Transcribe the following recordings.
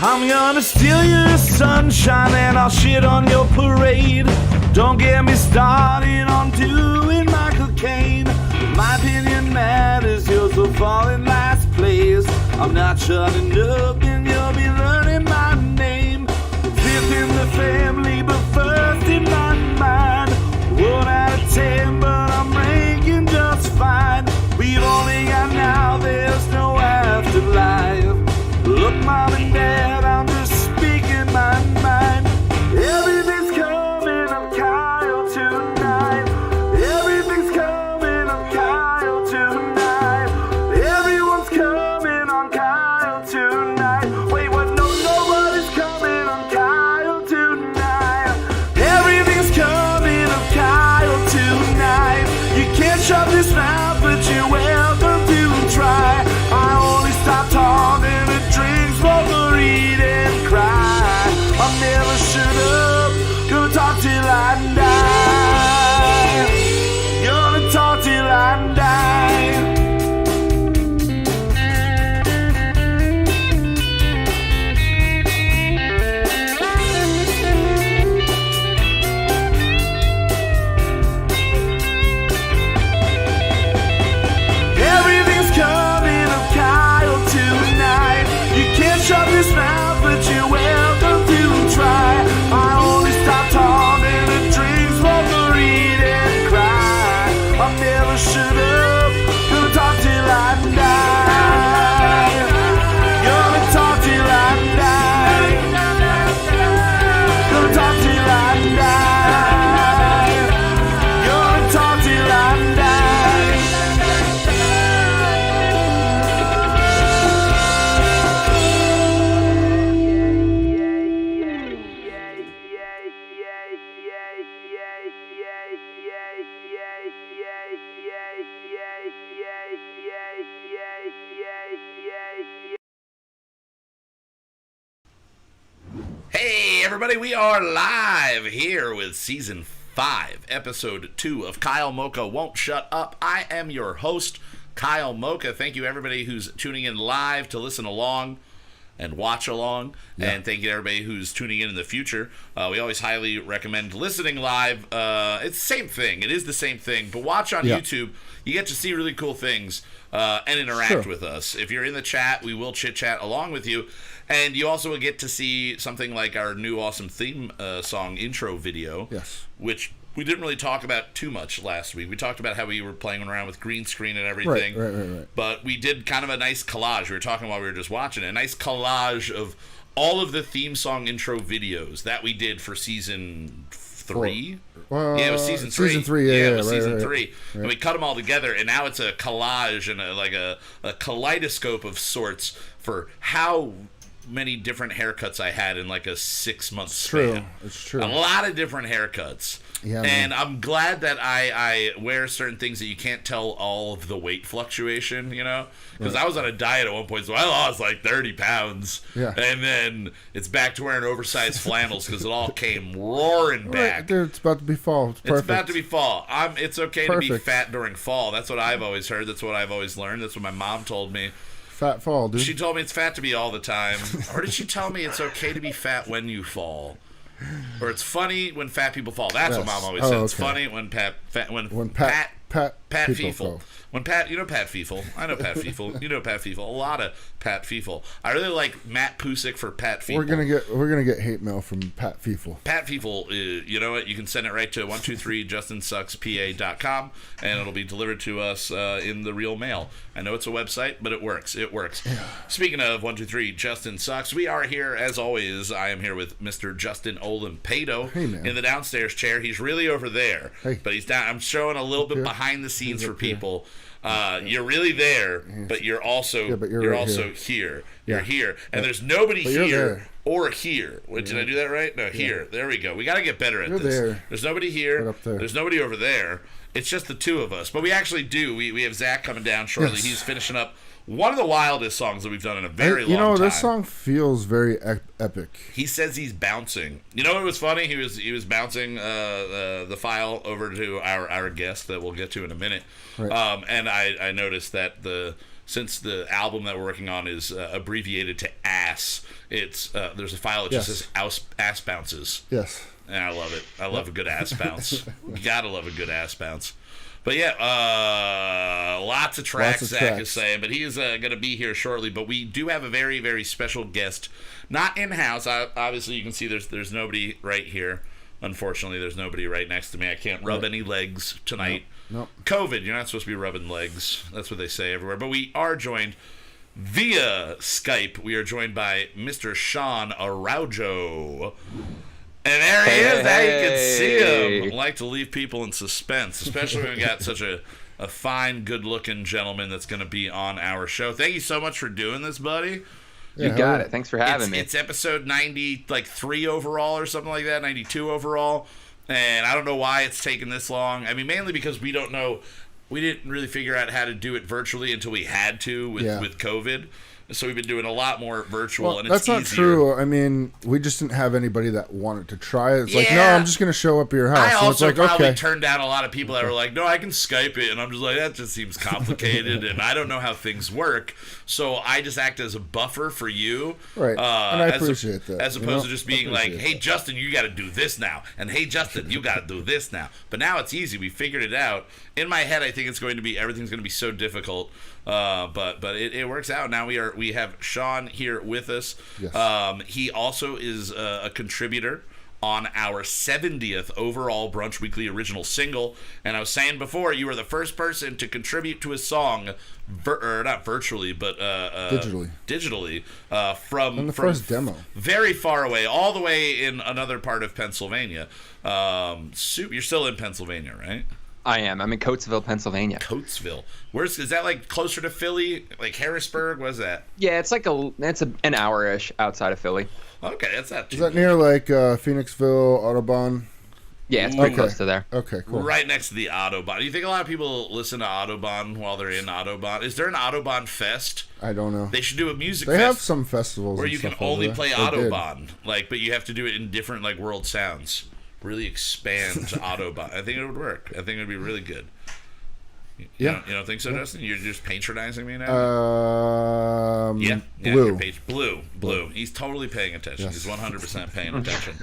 I'm gonna steal your sunshine and I'll shit on your parade. Don't get me started on doing Michael Caine. My opinion matters, yours will fall in last place. I'm not shutting up and you'll be learning my name. Fifth in the family, but first in my mind. 1 out of 10, but I'm ranking just fine. We've only got now, there's no afterlife. Look, Mom and Dad, I'm just speaking my mind. Everything's coming, I'm Kyle tonight. Everything's coming, I'm Kyle tonight. Everyone's coming on Kyle tonight. Wait, what? No, nobody's coming on Kyle tonight. Everything's coming on Kyle tonight. You can't shut this mouth, but you're welcome to try. I only stop talking to drink, smoke, or eat and cry. I'll never shut up, gonna talk till I die. Gonna talk till I die. Everything's coming up Kyle tonight. You can't shut this mouth, but you're welcome to try. I only stop talking to drink, smoke, or eat and cry. I'll never shut up, gonna talk till I die. Gonna talk till I die. Gonna talk till I die. Gonna talk till I die. Hey everybody, we are live here with Season 5, Episode 2 of Kyle Mocha Won't Shut Up. I am your host, Kyle Mocha. Thank you everybody who's tuning in live to listen along and watch along. Yeah. And thank you to everybody who's tuning in the future. We always highly recommend listening live. It's the same thing. It is the same thing. But watch on YouTube. You get to see really cool things and interact with us. If you're in the chat, we will chit-chat along with you. And you also will get to see something like our new awesome theme song intro video, which we didn't really talk about too much last week. We talked about how we were playing around with green screen and everything. Right. But we did kind of a nice collage. We were talking while we were just watching it. A nice collage of all of the theme song intro videos that we did for Season 3. Yeah, it was Season 3. Season 3, it was Season 3. And we cut them all together, and now it's a collage and a kaleidoscope of sorts for how many different haircuts I had in like a 6-month span. It's true. A lot of different haircuts. Yeah, and I'm glad that I wear certain things that you can't tell all of the weight fluctuation, you know? Because I was on a diet at one point, so I lost like 30 pounds. Yeah. And then it's back to wearing oversized flannels because it all came roaring back. Right, dude, it's about to be fall. It's about to be fall. It's okay to be fat during fall. That's what I've always heard. That's what I've always learned. That's what my mom told me. Fat fall, dude. She told me it's fat to be all the time. Or did she tell me it's okay to be fat when you fall? Or it's funny when fat people fall. That's what Mom always said. It's funny when Pat Feefel. When Pat, you know Pat Feefel. I know Pat Feefel. You know Pat Feefel. A lot of Pat Feefel. I really like Matt Pusick for Pat Feefel. We're gonna get hate mail from Pat Feefel. Pat Feefel, you know what? You can send it right to 123justinsuckspa.com and it'll be delivered to us in the real mail. I know it's a website, but it works. It works. Yeah. Speaking of 123 Justin Sucks, we are here as always. I am here with Mr. Justin Olimpado in the downstairs chair. He's really over there, but he's down. I'm showing a little bit behind the scenes for people. You're really there, but you're also here. You're here, and there's nobody here or here. Wait, did I do that right? No, here. There we go. We got to get better at this. There. There's nobody here. There's nobody over there. It's just the two of us. But we actually do. We have Zach coming down shortly. He's finishing up one of the wildest songs that we've done in a very long time. This song feels very epic. He says he's bouncing. You know what was funny? He was bouncing the file over to our guest that we'll get to in a minute. Right. And I noticed that since the album that we're working on is abbreviated to ass, it's there's a file that just says ass bounces. Yes. And I love it. I love a good ass bounce. You gotta love a good ass bounce. But yeah, lots of tracks, Zach is saying. But he is going to be here shortly. But we do have a very, very special guest. Not in-house. Obviously, you can see there's nobody right here. Unfortunately, there's nobody right next to me. I can't rub any legs tonight. Nope. COVID, you're not supposed to be rubbing legs. That's what they say everywhere. But we are joined via Skype. We are joined by Mr. Sean Arawjo. And there he is. Now you can see him. I like to leave people in suspense, especially when we got such a fine, good-looking gentleman that's going to be on our show. Thank you so much for doing this, buddy. You got it. Thanks for having me. It's episode 93 overall or something like that, 92 overall. And I don't know why it's taken this long. I mean, mainly because we don't know. We didn't really figure out how to do it virtually until we had to with COVID. So we've been doing a lot more virtual, and it's that's not easier. true. I mean, we just didn't have anybody that wanted to try it. It's like, no, I'm just going to show up at your house. I also it's like, probably okay. turned down a lot of people that were like, no, I can Skype it. And I'm just like, that just seems complicated, and I don't know how things work. So I just act as a buffer for you. Right, and I appreciate that. As opposed to just being like, hey, Justin, you got to do this now. And hey, Justin, you got to do this now. But now it's easy. We figured it out. In my head, I think everything's going to be so difficult. But it works out. Now we have Sean here with us. Yes. He also is a contributor on our 70th overall Brunch Weekly Original Single. And I was saying before, you were the first person to contribute to a song, not virtually, but digitally, from first demo, very far away, all the way in another part of Pennsylvania. You're still in Pennsylvania, right? I am. I'm in Coatesville, Pennsylvania. Coatesville. Is that like closer to Philly? Like Harrisburg? What's that? Yeah, it's like an hour-ish outside of Philly. Okay, that's not too Is that near like Phoenixville, Autobahn? Yeah, it's pretty close to there. Okay, cool. Right next to the Autobahn. Do you think a lot of people listen to Autobahn while they're in Autobahn? Is there an Autobahn Fest? I don't know. They should do a music fest. They have some festivals where and you can stuff over only there. play They Autobahn, but you have to do it in different world sounds. Really expand Autobahn. I think it would work. I think it would be really good. You don't think so, Justin? You're just patronizing me now? Blue. Blue. He's totally paying attention. Yes. He's 100% paying attention.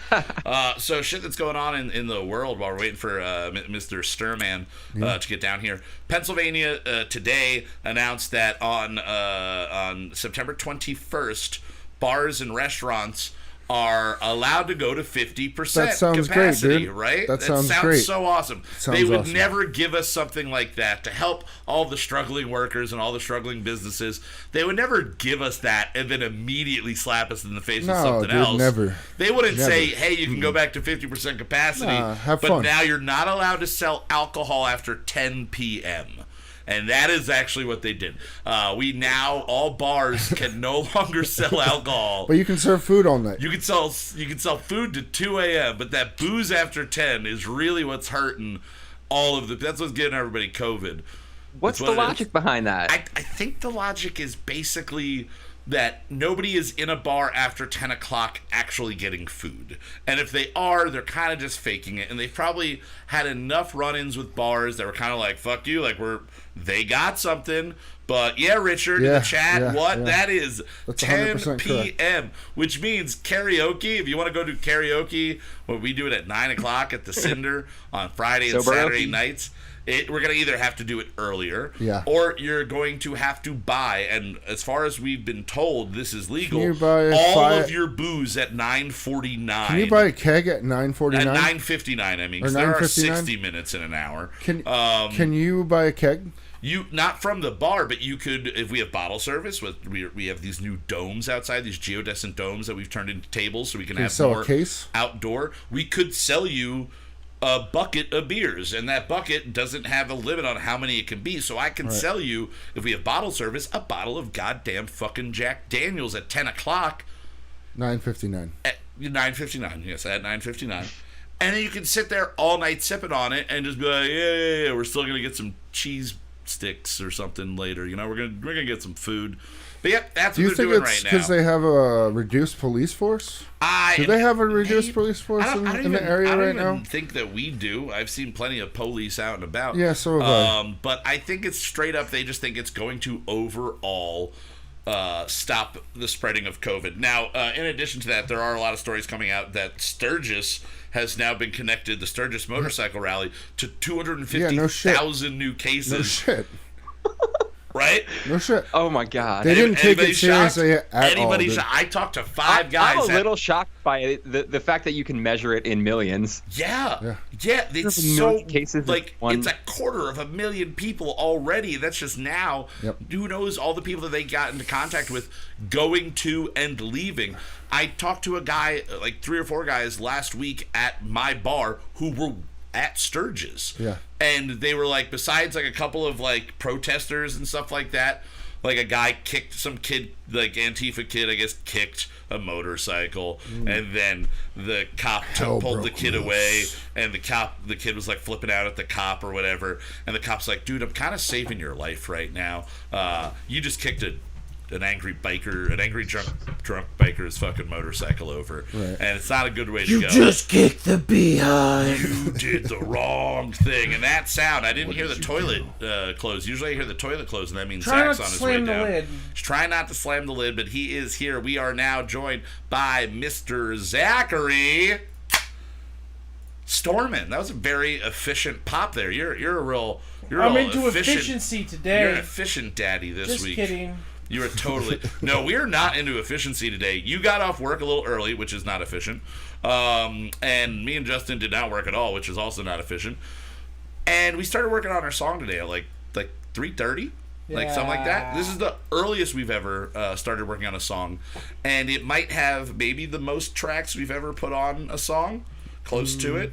So shit that's going on in the world while we're waiting for Mr. Sturman to get down here. Pennsylvania today announced that on September 21st, bars and restaurants are allowed to go to 50% That sounds capacity, great, dude. right? That sounds great. So awesome. Sounds They would awesome. never give us something like that to help all the struggling workers and all the struggling businesses. They would never give us that and then immediately slap us in the face with something else. Never. They wouldn't say, hey, you can go back to 50% capacity, have but fun. now you're not allowed to sell alcohol after 10 p.m., and that is actually what they did. All bars can no longer sell alcohol. But you can serve food all night. You can sell food to 2 a.m., but that booze after 10 is really what's hurting all of that's what's getting everybody COVID. What's the logic behind that? I think the logic is basically that nobody is in a bar after 10 o'clock actually getting food. And if they are, they're kind of just faking it. And they've probably had enough run-ins with bars that were kind of like, fuck you, they got something. But yeah, Richard, in the chat, that is That's 10 p.m., which means karaoke. If you want to go do karaoke, we do it at 9 o'clock at the Cinder on Friday and Saturday nights. We're going to either have to do it earlier, or you're going to have to buy, and as far as we've been told, this is legal, of your booze at $9.49. Can you buy a keg at $9.49? At $9.59, I mean, because there are 60 minutes in an hour. Can you buy a keg? Not from the bar, but you could, if we have bottle service, we have these new domes outside, these geodescent domes that we've turned into tables so we can have sell more a case? Outdoor. We could sell you a bucket of beers, and that bucket doesn't have a limit on how many it can be, so I can sell you, if we have bottle service, a bottle of goddamn fucking Jack Daniels at 10 o'clock. $9.59. At $9.59, yes, at $9.59. And then you can sit there all night sipping on it and just be like, yeah, we're still going to get some cheese sticks or something later. You know, we're gonna get some food. But yeah, that's Do what you they're think doing it's right now. because they have a reduced police force? Do they have a reduced police force in the area right now? I don't think that we do. I've seen plenty of police out and about. Yeah, so have I. But I think it's straight up. They just think it's going to overall stop the spreading of COVID. Now, in addition to that, there are a lot of stories coming out that Sturgis has now been connected, the Sturgis Motorcycle Rally, to 250,000 new cases. No shit. Right? No shit. Oh my god. They didn't take it seriously at all. I talked to 5 guys. I'm a little shocked by the fact that you can measure it in millions. Yeah. It's so cases like it's 250,000 people already. That's just now. Yep. Who knows all the people that they got into contact with going to and leaving. I talked to a guy, like 3 or 4 guys last week at my bar who were at Sturgis. Yeah. And they were like, besides like a couple of like protesters and stuff like that, like a guy kicked some kid, like Antifa kid, I guess, kicked a motorcycle, and then the cop pulled the kid away, and the kid was like flipping out at the cop or whatever, and the cop's like, dude, I'm kind of saving your life right now. You just kicked an angry drunk biker's fucking motorcycle over, and it's not a good way to go. You just kicked the behind. You did the wrong thing, and that sound, I didn't hear the toilet close. Usually I hear the toilet close, and that means Zach's on his way down. Try not to slam the lid, but he is here. We are now joined by Mr. Zachary Storman. That was a very efficient pop there. I'm into efficiency today. You're an efficient daddy this week. Just kidding. You are totally... No, we are not into efficiency today. You got off work a little early, which is not efficient. And me and Justin did not work at all, which is also not efficient. And we started working on our song today at like 3:30? Like something like that. This is the earliest we've ever started working on a song. And it might have maybe the most tracks we've ever put on a song. Close to it.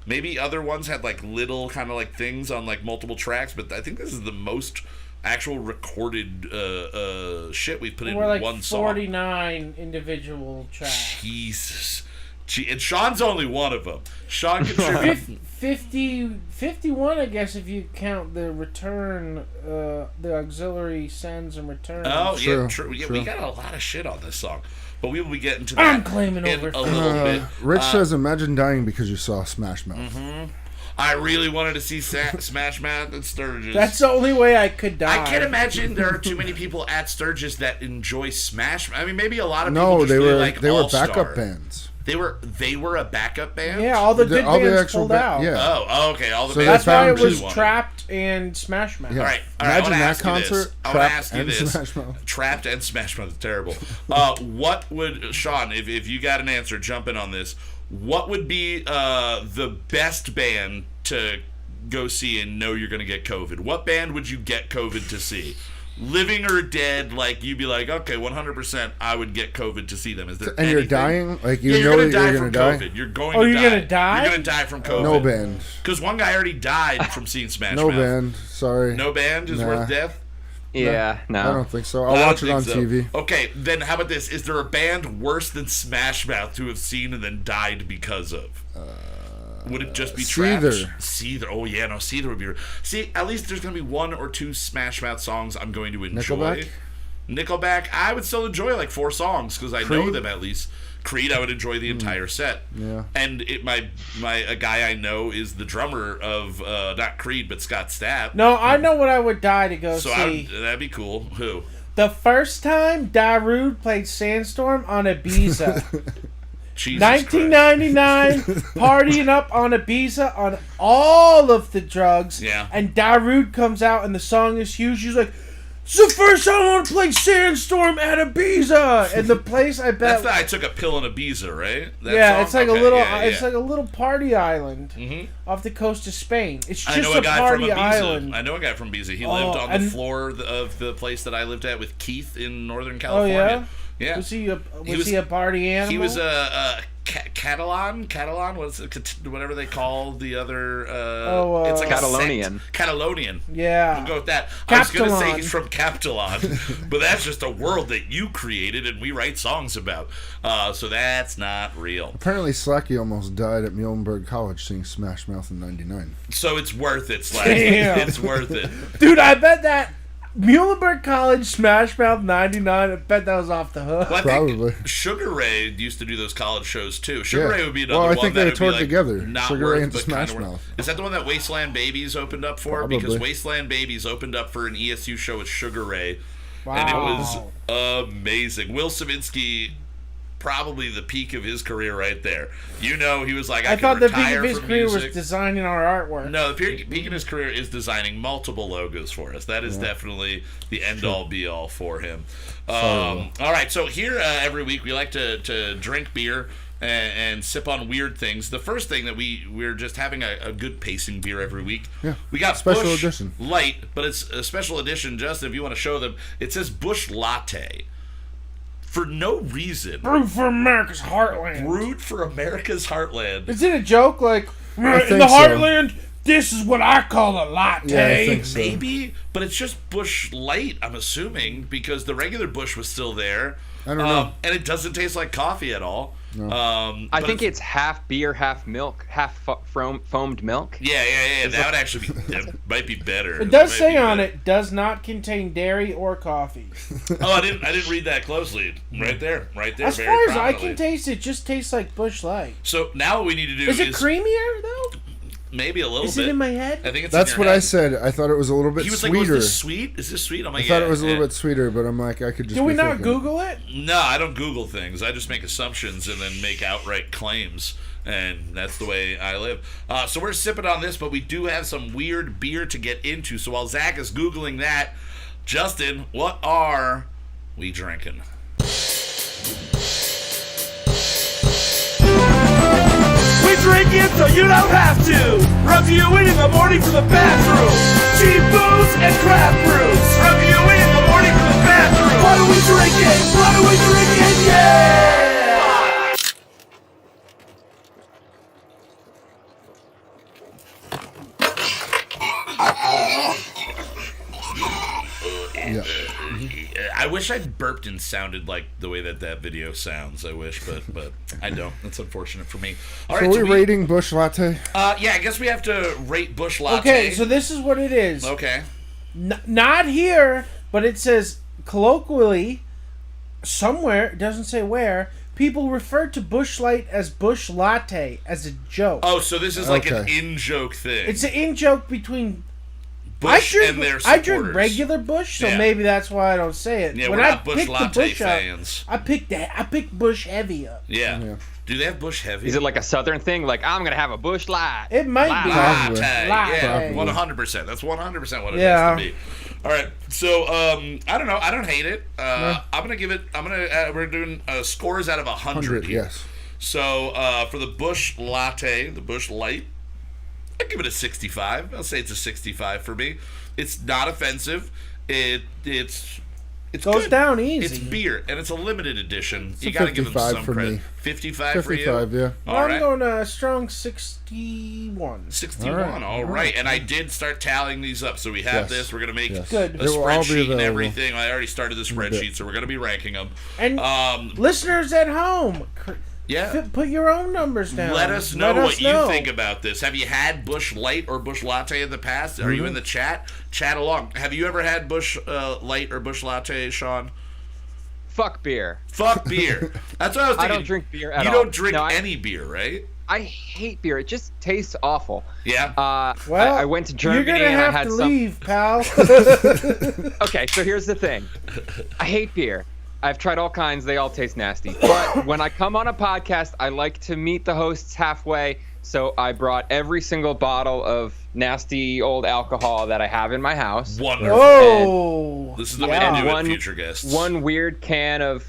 Maybe other ones had like little kind of like things on like multiple tracks. But I think this is the most... actual recorded shit we put in like one song. 49 individual tracks. Jesus. And Sean's only one of them. Sean contributed 51, I guess, if you count the return, the auxiliary sends and returns. Oh, yeah, true. Yeah, we got a lot of shit on this song. But we will be getting to that I'm claiming in over a little bit. Rich says, imagine dying because you saw Smash Mouth. I really wanted to see Smash Mouth at Sturgis. That's the only way I could die. I can't imagine there are too many people at Sturgis that enjoy Smash. I mean, maybe a lot of people No, just they really were like they were All-Star. backup bands. They were a backup band? Yeah, all the good bands pulled out. Yeah. Oh, okay. All the So bands. That's why it found was one. Trapped and Smash Mouth. Yeah. All right. Imagine I that concert. I want to ask you this. Smash Mouth. Trapped and Smash Mouth is terrible. What would Sean, if you got an answer, jump in on this. What would be the best band to go see and know you're going to get COVID? What band would you get COVID to see? Living or dead? Like you'd be like, okay, 100%, I would get COVID to see them. Is there? And anything? you're dying, like you You're know gonna that die you're from gonna die. COVID. You're going. Oh, to you're die. gonna die? You're gonna die from COVID. No band. Because one guy already died from seeing Smash No Mouth. band. Sorry. No band is worth death. Yeah, no. I don't think so. I I'll don't watch it think on so. TV. Okay, then how about this? Is there a band worse than Smash Mouth to have seen and then died because of? Would it just be Trapped? Seether. Oh, yeah, no, Seether would be... See, at least there's going to be 1 or 2 Smash Mouth songs I'm going to enjoy. Nickelback, I would still enjoy like 4 songs because I know them at least. Creed, I would enjoy the entire set. Yeah. And a guy I know is the drummer of, not Creed, but Scott Stapp. No, I know what I would die to go So see. that'd be cool. Who? The first time Darude played Sandstorm on Ibiza. Jesus 1999, partying up on Ibiza on all of the drugs. Yeah. And Darude comes out and the song is huge. He's like, it's the first time I want to play Sandstorm at Ibiza. And the place, I bet. That's I took a pill in Ibiza, right? That song? It's like Okay, a little. yeah, It's like a little party island off the coast of Spain. It's just a party island. I know a guy from Ibiza. He lived on the floor of the place that I lived at with Keith in Northern Oh California. yeah. Yeah. Was he a party animal? He was a Catalan, what's it, whatever they call the other, it's like Catalonian. Catalonian. Yeah. We'll go with that. Captalon. I was going to say he's from Captalon, but that's just a world that you created and we write songs about. So that's not real. Apparently Slacky almost died at Muhlenberg College seeing Smash Mouth in 99. So it's worth it, Slacky. It's worth it. Dude, I bet that Muhlenberg College Smash Mouth 99, I bet that was off the hook. Well, probably. Sugar Ray used to do those college shows too. Sugar Ray would be another one. Well, I think they toured like together. Not Sugar worth, Ray and but Smash kind of Mouth. Is that the one that Wasteland Babies opened up for? Probably. Because Wasteland Babies opened up for an ESU show with Sugar Ray. Wow. And it was amazing. Will Savinsky, probably the peak of his career right there. He was like, I thought the peak retire of his from career music. was designing our artwork. No, the peak of his career is designing multiple logos for us. That is definitely the end-all, be-all for him. All right, so here every week we like to drink beer and sip on weird things. The first thing that we're just having a good pacing beer every week. Yeah. We got special Busch edition Light, but it's a special edition. Justin, if you want to show them, it says Busch Latte. For no reason. Brewed for America's heartland. Brewed for America's heartland. Is it a joke? Like, in the so. heartland, this is what I call a latte. Yeah, I think so. Maybe, but it's just Busch Light, I'm assuming, because the regular Busch was still there. I don't know. And it doesn't taste like coffee at all. No. I think it's half beer, half milk, half foamed milk. Yeah. That would actually that might be better. It does say on it, does not contain dairy or coffee. Oh, I didn't read that closely. Right there. As very far as I prominently. can taste, it just tastes like Busch Light. So now what we need to do Is it creamier though? Maybe a little bit. Is it in my head? I think it's. That's in your what head. I said. I thought it was a little bit He was sweeter. like, "Was this sweet? Is this sweet?" I'm like, I thought it was a little bit sweeter, but I'm like, I could just. Do we be not thinking. Google it? No, I don't Google things. I just make assumptions and then make outright claims, and that's the way I live. So we're sipping on this, but we do have some weird beer to get into. So while Zach is Googling that, Justin, what are we drinking? We drink it so you don't have to. Rub you in the morning from the bathroom. Cheap booze and craft brews. Rub you in the morning from the bathroom. What are we drinking? What are we drinking? Yeah! Yeah. I wish I'd burped and sounded like the way that video sounds. I wish, but I don't. That's unfortunate for me. All So right, are we rating Busch Latte? Yeah, I guess we have to rate Busch Latte. Okay, so this is what it is. Okay. Not here, but it says colloquially, somewhere, it doesn't say where, people refer to Busch Light as Busch Latte as a joke. Oh, so this is like an in-joke thing. It's an in-joke between Busch and their supporters. I drink regular Busch, so maybe that's why I don't say it. Yeah, when we're I not Busch picked Latte the Busch fans. Up, I picked Busch Heavy up. Yeah. Do they have Busch Heavy? Is it like a Southern thing? Like, I'm going to have a Busch Light. It might be. Probably. Yeah, Probably. 100%. That's 100% what it has to be. All right, so I don't know. I don't hate it. I'm gonna give it. We're doing scores out of 100 here. Yes. So for the Busch Latte, the Busch Light, I'd give it a 65. I'll say it's a 65 for me. It's not offensive. It's goes good. down easy. It's beer, and it's a limited edition. It's you a got to give them 55 some for credit. me. 55 for you? 55, yeah. All I'm right. going a strong 61. 61. All right. And I did start tallying these up. So we have this. We're going to make Good. a They will all be spreadsheet and available. everything. I already started the spreadsheet, so we're going to be ranking them. And listeners at home, put your own numbers down. Let us know what you think about this. Have you had Busch Light or Busch Latte in the past? Are you in the chat? Chat along. Have you ever had Busch Light or Busch Latte, Sean? Fuck beer. Fuck beer. That's what I was thinking. I don't drink beer at all. You don't drink No, any beer, right? I hate beer. It just tastes awful. Yeah. Well, I went to Germany you're gonna and I have had to some. leave, pal. Okay, so here's the thing. I hate beer. I've tried all kinds. They all taste nasty. But when I come on a podcast, I like to meet the hosts halfway. So I brought every single bottle of nasty old alcohol that I have in my house. Wonderful. Oh. This is the way to do it, future guests. One weird can of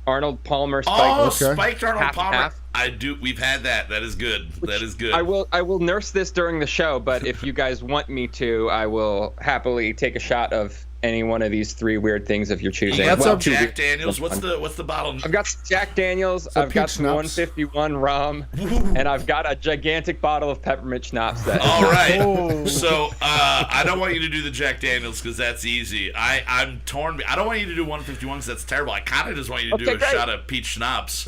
Arnold Palmer spiked. Oh, spiked Arnold half and Palmer. half. I do. We've had that. That is good. That is good. I will nurse this during the show, but if you guys want me to, I will happily take a shot of any one of these three weird things if you're choosing. You got some Jack Daniels. What's the bottle? I've got some Jack Daniels. I've got some 151 rum, and I've got a gigantic bottle of peppermint schnapps. All right. So I don't want you to do the Jack Daniels because that's easy. I'm torn. I don't want you to do 151 because that's terrible. I kind of just want you to do a shot of peach schnapps.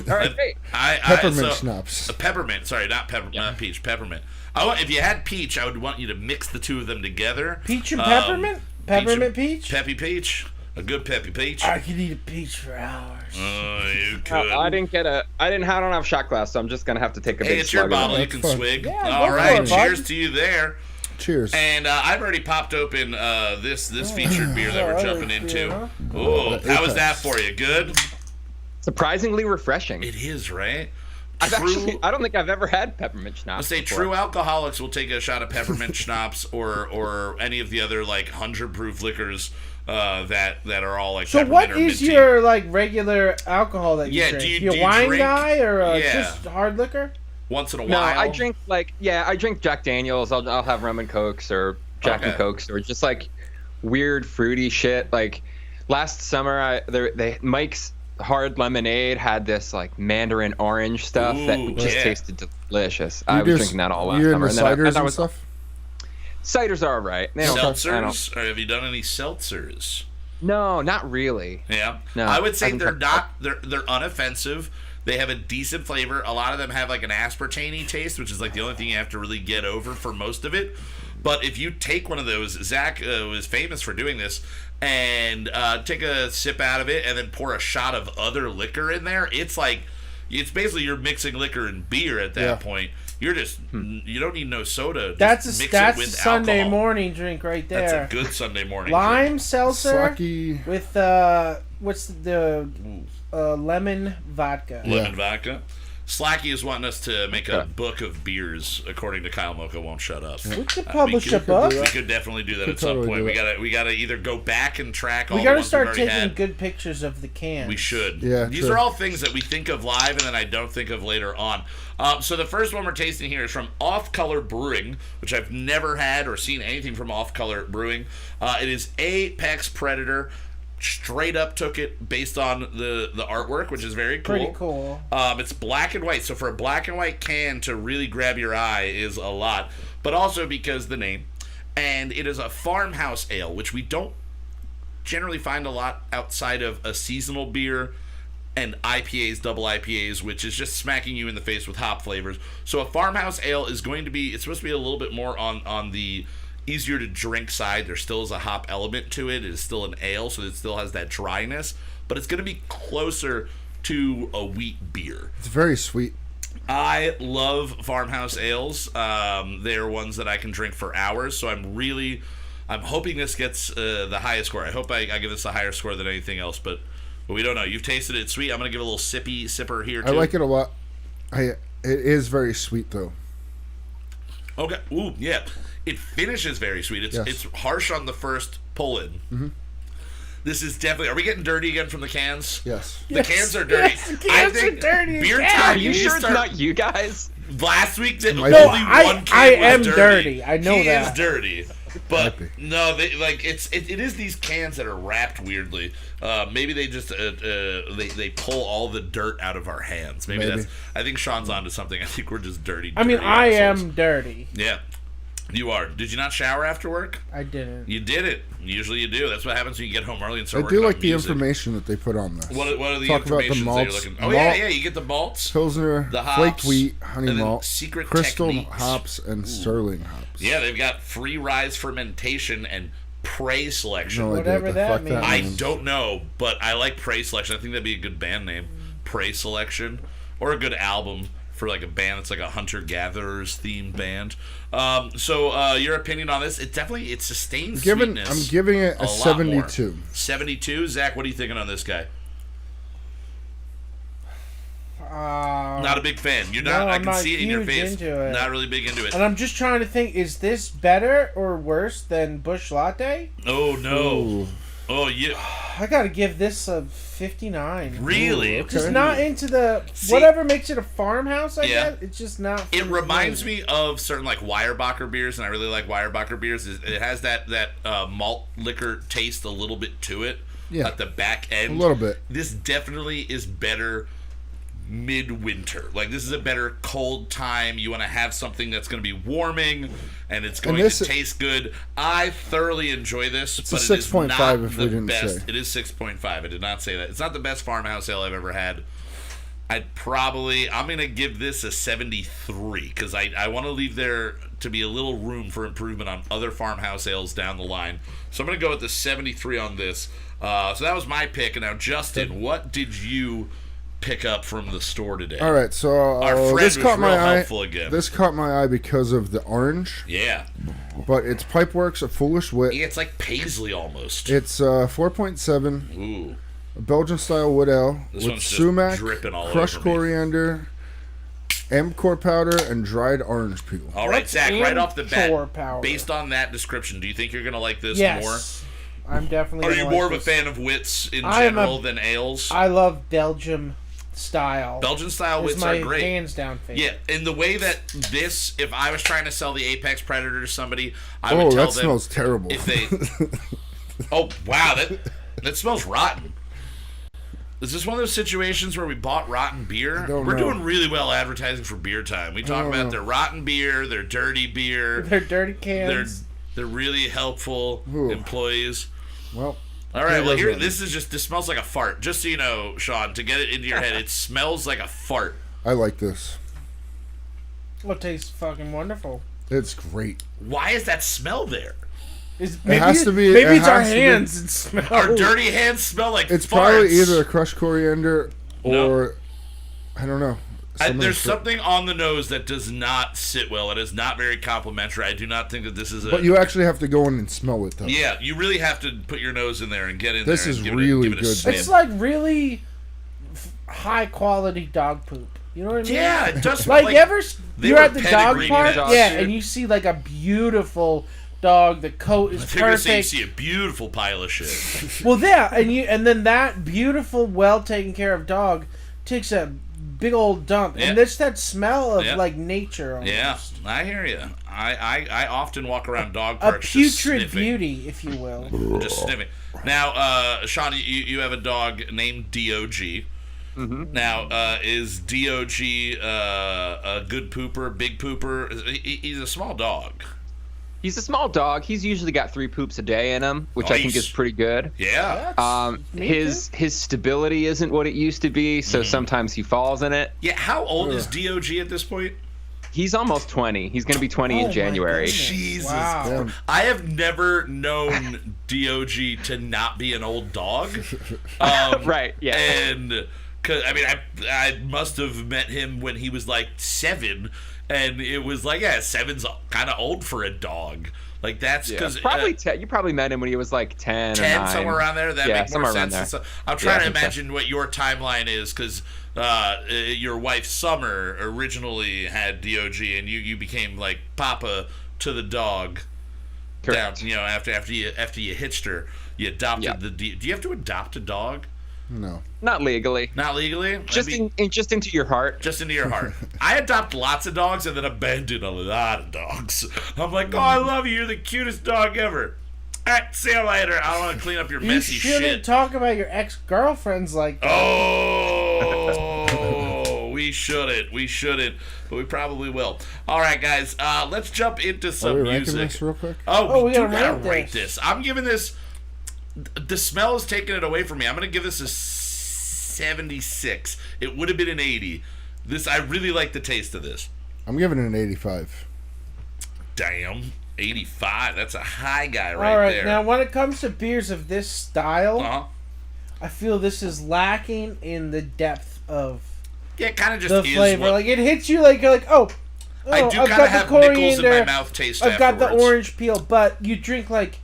All right, great. Peppermint schnapps. Peppermint. Sorry, not peppermint. Not peach. Peppermint. If you had peach, I would want you to mix the two of them together. Peach and peppermint? Peppermint peach? Peppy peach. A good peppy peach. I could eat a peach for hours. Oh, you could. I don't have a shot glass, so I'm just gonna have to take a big Hey, it's your slug bottle. of You it. can fun. swig. Yeah, all right. it, Cheers bud. to you there. Cheers. And I've already popped open this featured beer that we're jumping into. Oh, how was that for you? Good? Surprisingly refreshing. It is, right? I don't think I've ever had peppermint schnapps. I'll say before. true alcoholics will take a shot of peppermint schnapps or any of the other like 100 proof liquors that are all like. So peppermint what or is minty. your like regular alcohol that you drink? do You you a wine drink? guy or Yeah. just hard liquor? Once in a No, while? I drink I drink Jack Daniels. I'll have rum and cokes or Jack and Cokes or just like weird fruity shit. Like last summer, Mike's Hard Lemonade had this like mandarin orange stuff that just tasted delicious. I was drinking that all last You summer. into ciders and stuff? Ciders are alright. Seltzers? Or have you done any seltzers? No, not really. Yeah. No, I would say I haven't they're unoffensive. They have a decent flavor. A lot of them have like an aspartame taste, which is like the only thing you have to really get over for most of it. But if you take one of those, Zach was famous for doing this, and take a sip out of it and then pour a shot of other liquor in there, it's basically you're mixing liquor and beer at that point. You're just you don't need no soda. That's just a mix it with Sunday alcohol. morning drink right there. That's a good Sunday morning Lime drink. seltzer Slacky. with what's the lemon vodka. Lemon vodka. Slacky is wanting us to make a book of beers, according to Kyle Mocha Won't Shut Up. We could publish a book. We could definitely do that at some point. We gotta either go back and track all We the gotta ones start we've already taking had. good pictures of the cans. We should. Yeah, These true. are all things that we think of live and then I don't think of later on. So the first one we're tasting here is from Off Color Brewing, which I've never had or seen anything from Off Color Brewing. It is Apex Predator. Straight up took it based on the artwork, which is very cool. Pretty cool. It's black and white, so for a black and white can to really grab your eye is a lot. But also because the name. And it is a farmhouse ale, which we don't generally find a lot outside of a seasonal beer and IPAs, double IPAs, which is just smacking you in the face with hop flavors. So a farmhouse ale is going to be, it's supposed to be a little bit more on the easier to drink side. There still is a hop element to it. It is still an ale, so it still has that dryness, but it's going to be closer to a wheat beer. It's very sweet. I love farmhouse ales. They're ones that I can drink for hours, so I'm hoping this gets the highest score. I hope I give this a higher score than anything else, but we don't know. You've tasted it. It's sweet. I'm going to give a little sipper here, too. I like it a lot. It is very sweet, though. Okay. Ooh, yeah. It finishes very sweet. It's harsh on the first pull-in. Mm-hmm. This is definitely... Are we getting dirty again from the cans? Yes. The cans are dirty. Yes, the cans are dirty Beer again. time. Are you sure it's not you guys? Last week, only one I can am was dirty. I know he that. Is dirty. But no, it is these cans that are wrapped weirdly. Maybe they just they pull all the dirt out of our hands. Maybe that's. I think Sean's onto something. I think we're just dirty. I mean, dirty I assholes. am dirty. Yeah, you are. Did you not shower after work? I didn't. You did it. Usually you do. That's what happens when you get home early and start I working do like on the music. information that they put on this. What are the Talk about the informations that malts. you're looking? Oh yeah, you get the malts, Pilsner, the hops, flaked wheat, honey and then malt, secret crystal techniques. hops, and sterling hops. Yeah, they've got free rise fermentation and prey selection. No idea Whatever what the that fuck means. I means. don't know, but I like Prey Selection. I think that'd be a good band name. Prey Selection. Or a good album for like a band that's like a hunter-gatherers themed band. So your opinion on this? It sustains sweetness. I'm giving it a lot 72. more. 72? Zach, what are you thinking on this guy? Not a big fan. You're not. No, I I'm can not see it in your huge face. into it. Not really big into it. And I'm just trying to think, is this better or worse than Busch Latte? Oh no. Ooh. Oh yeah. I gotta give this a 59. Really? Ooh, okay. Just not into the whatever makes it a farmhouse. I guess it's just not. It reminds me of certain like Weyerbacher beers, and I really like Weyerbacher beers. It has that malt liquor taste a little bit to it at the back end. A little bit. This definitely is better midwinter. Like, this is a better cold time. You want to have something that's going to be warming and it's going to taste good. I thoroughly enjoy this. It's but a 6.5 it is not if we didn't best. say. It is 6.5. I did not say that. It's not the best farmhouse ale I've ever had. I'm going to give this a 73 because I want to leave there to be a little room for improvement on other farmhouse ales down the line. So I'm going to go with the 73 on this. So that was my pick. And now, Justin, what did you pick up from the store today? All right, so our friend this was caught my eye. helpful again. This caught my eye because of the orange. Yeah, but it's Pipeworks, a Foolish Wit. Yeah, it's like paisley almost. It's 4.7. Ooh, a Belgian style wood ale with sumac, crushed coriander, Amcor powder, and dried orange peel. All right, Zach, right off the bat, based on that description, do you think you're gonna like this more? I'm definitely. Are you more of a fan of wits in general than ales? I love Belgian style. Belgian style wits are great. Hands down favorite. Yeah, in the way that this, if I was trying to sell the Apex Predator to somebody, I would tell them. Oh, that smells terrible. If they. Oh wow, that smells rotten. Is this one of those situations where we bought rotten beer? We're doing really well advertising for Beer Time. We talk about their rotten beer, their dirty beer, their dirty cans. They're really helpful employees. Well, all right. Well, here this smells like a fart. Just so you know, Sean, to get it into your head, it smells like a fart. I like this. Well, it tastes fucking wonderful. It's great. Why is that smell there? It has to be. Maybe it's our hands that smell. Our dirty hands smell like it's farts. Probably either a crushed coriander or I don't know. There's something on the nose that does not sit well. It is not very complimentary. I do not think that this is a... But you actually have to go in and smell it, though. Yeah, you really have to put your nose in there and get in this there. This is really good. It's like really high-quality dog poop. You know what I mean? Yeah, it does. Like you're at the dog park, and you see like a beautiful dog. The coat is perfect. You see a beautiful pile of shit. Well, yeah, and then that beautiful, well taken care of dog takes a big old dump, and there's that smell of like nature. Almost. Yeah, I hear you. I often walk around dog parks. A putrid beauty, if you will. Just sniffing. Now, Sean, you have a dog named DOG. Mm-hmm. Now, is DOG a good pooper, big pooper? He's a small dog. He's a small dog. He's usually got 3 poops a day in him, which I think is pretty good. Yeah. His stability isn't what it used to be, so sometimes he falls in it. Yeah. How old is DOG at this point? He's almost 20. He's going to be 20 in January. Jesus. Wow. I have never known DOG to not be an old dog. Right. Yeah. And cause I must have met him when he was like 7. And it was like, 7's kind of old for a dog. Like, that's because... you probably met him when he was like 10 or 10, 9. somewhere around there. That makes more sense. So I'm trying to imagine what your timeline is, because your wife, Summer, originally had DOG, and you became, like, Papa to the dog. Correct. Down, after you hitched her, you adopted the... Do you have to adopt a dog? No. Not legally. Not legally? Just into your heart. Just into your heart. I adopt lots of dogs and then abandon a lot of dogs. I'm like, I love you. You're the cutest dog ever. All right, see you later. I don't want to clean up your messy shit. You shouldn't talk about your ex-girlfriends like that. Oh, we shouldn't. But we probably will. All right, guys. Let's jump into some music. This real quick? We gotta rate this. I'm giving this... The smell is taking it away from me. I'm going to give this a 76. It would have been an 80. I really like the taste of this. I'm giving it an 85. Damn. 85. That's a high guy right there. All right. Now, when it comes to beers of this style, I feel this is lacking in the depth of it kind of just the flavor. Like, it hits you like, you're like, I do kind of have nickels in my mouth taste I've got the orange peel, but you drink like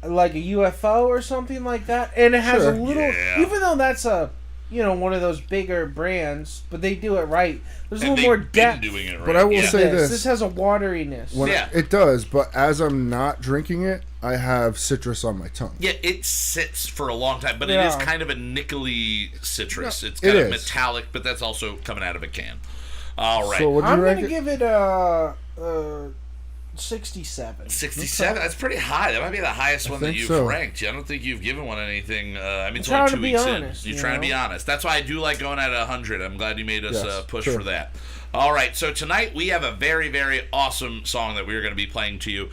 a UFO or something like that, and it has a little, even though that's a one of those bigger brands, but they do it right. There's a little more depth. Doing it right. But I will say this. This has a wateriness. It does, but as I'm not drinking it, I have citrus on my tongue. Yeah, it sits for a long time, but it is kind of a nickely citrus. It's kind of metallic, but that's also coming out of a can. All right. So I'm going to give it a 67. 67? That's pretty high. That might be the highest one that you've ranked. I don't think you've given one anything. It's only 2 weeks in. You're trying to be honest. That's why I do like going at 100. I'm glad you made us push for that. All right, so tonight we have a very, very awesome song that we're going to be playing to you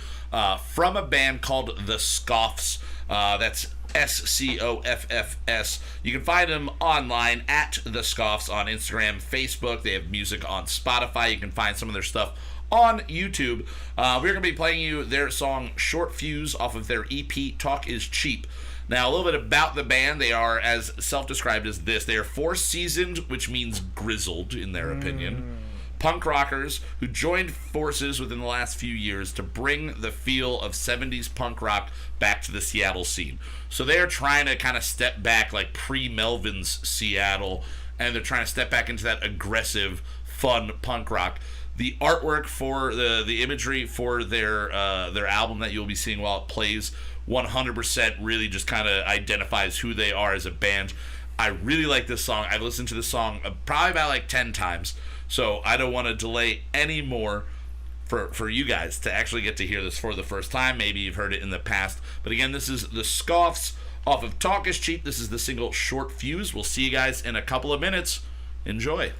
from a band called the Scoffs. That's Scoffs. You can find them online at the Scoffs on Instagram, Facebook. They have music on Spotify. You can find some of their stuff on YouTube. We're going to be playing you their song Short Fuse off of their EP Talk Is Cheap. Now, a little bit about the band. They are as self-described as this. They are 4-seasoned, which means grizzled in their opinion, punk rockers who joined forces within the last few years to bring the feel of 70s punk rock back to the Seattle scene. So they're trying to kind of step back like pre-Melvin's Seattle, and they're trying to step back into that aggressive, fun punk rock. The artwork for the imagery for their album that you'll be seeing while it plays 100% really just kind of identifies who they are as a band. I really like this song. I've listened to this song probably about like 10 times. So I don't want to delay any more for you guys to actually get to hear this for the first time. Maybe you've heard it in the past. But again, this is the Scoffs off of Talk Is Cheap. This is the single Short Fuse. We'll see you guys in a couple of minutes. Enjoy.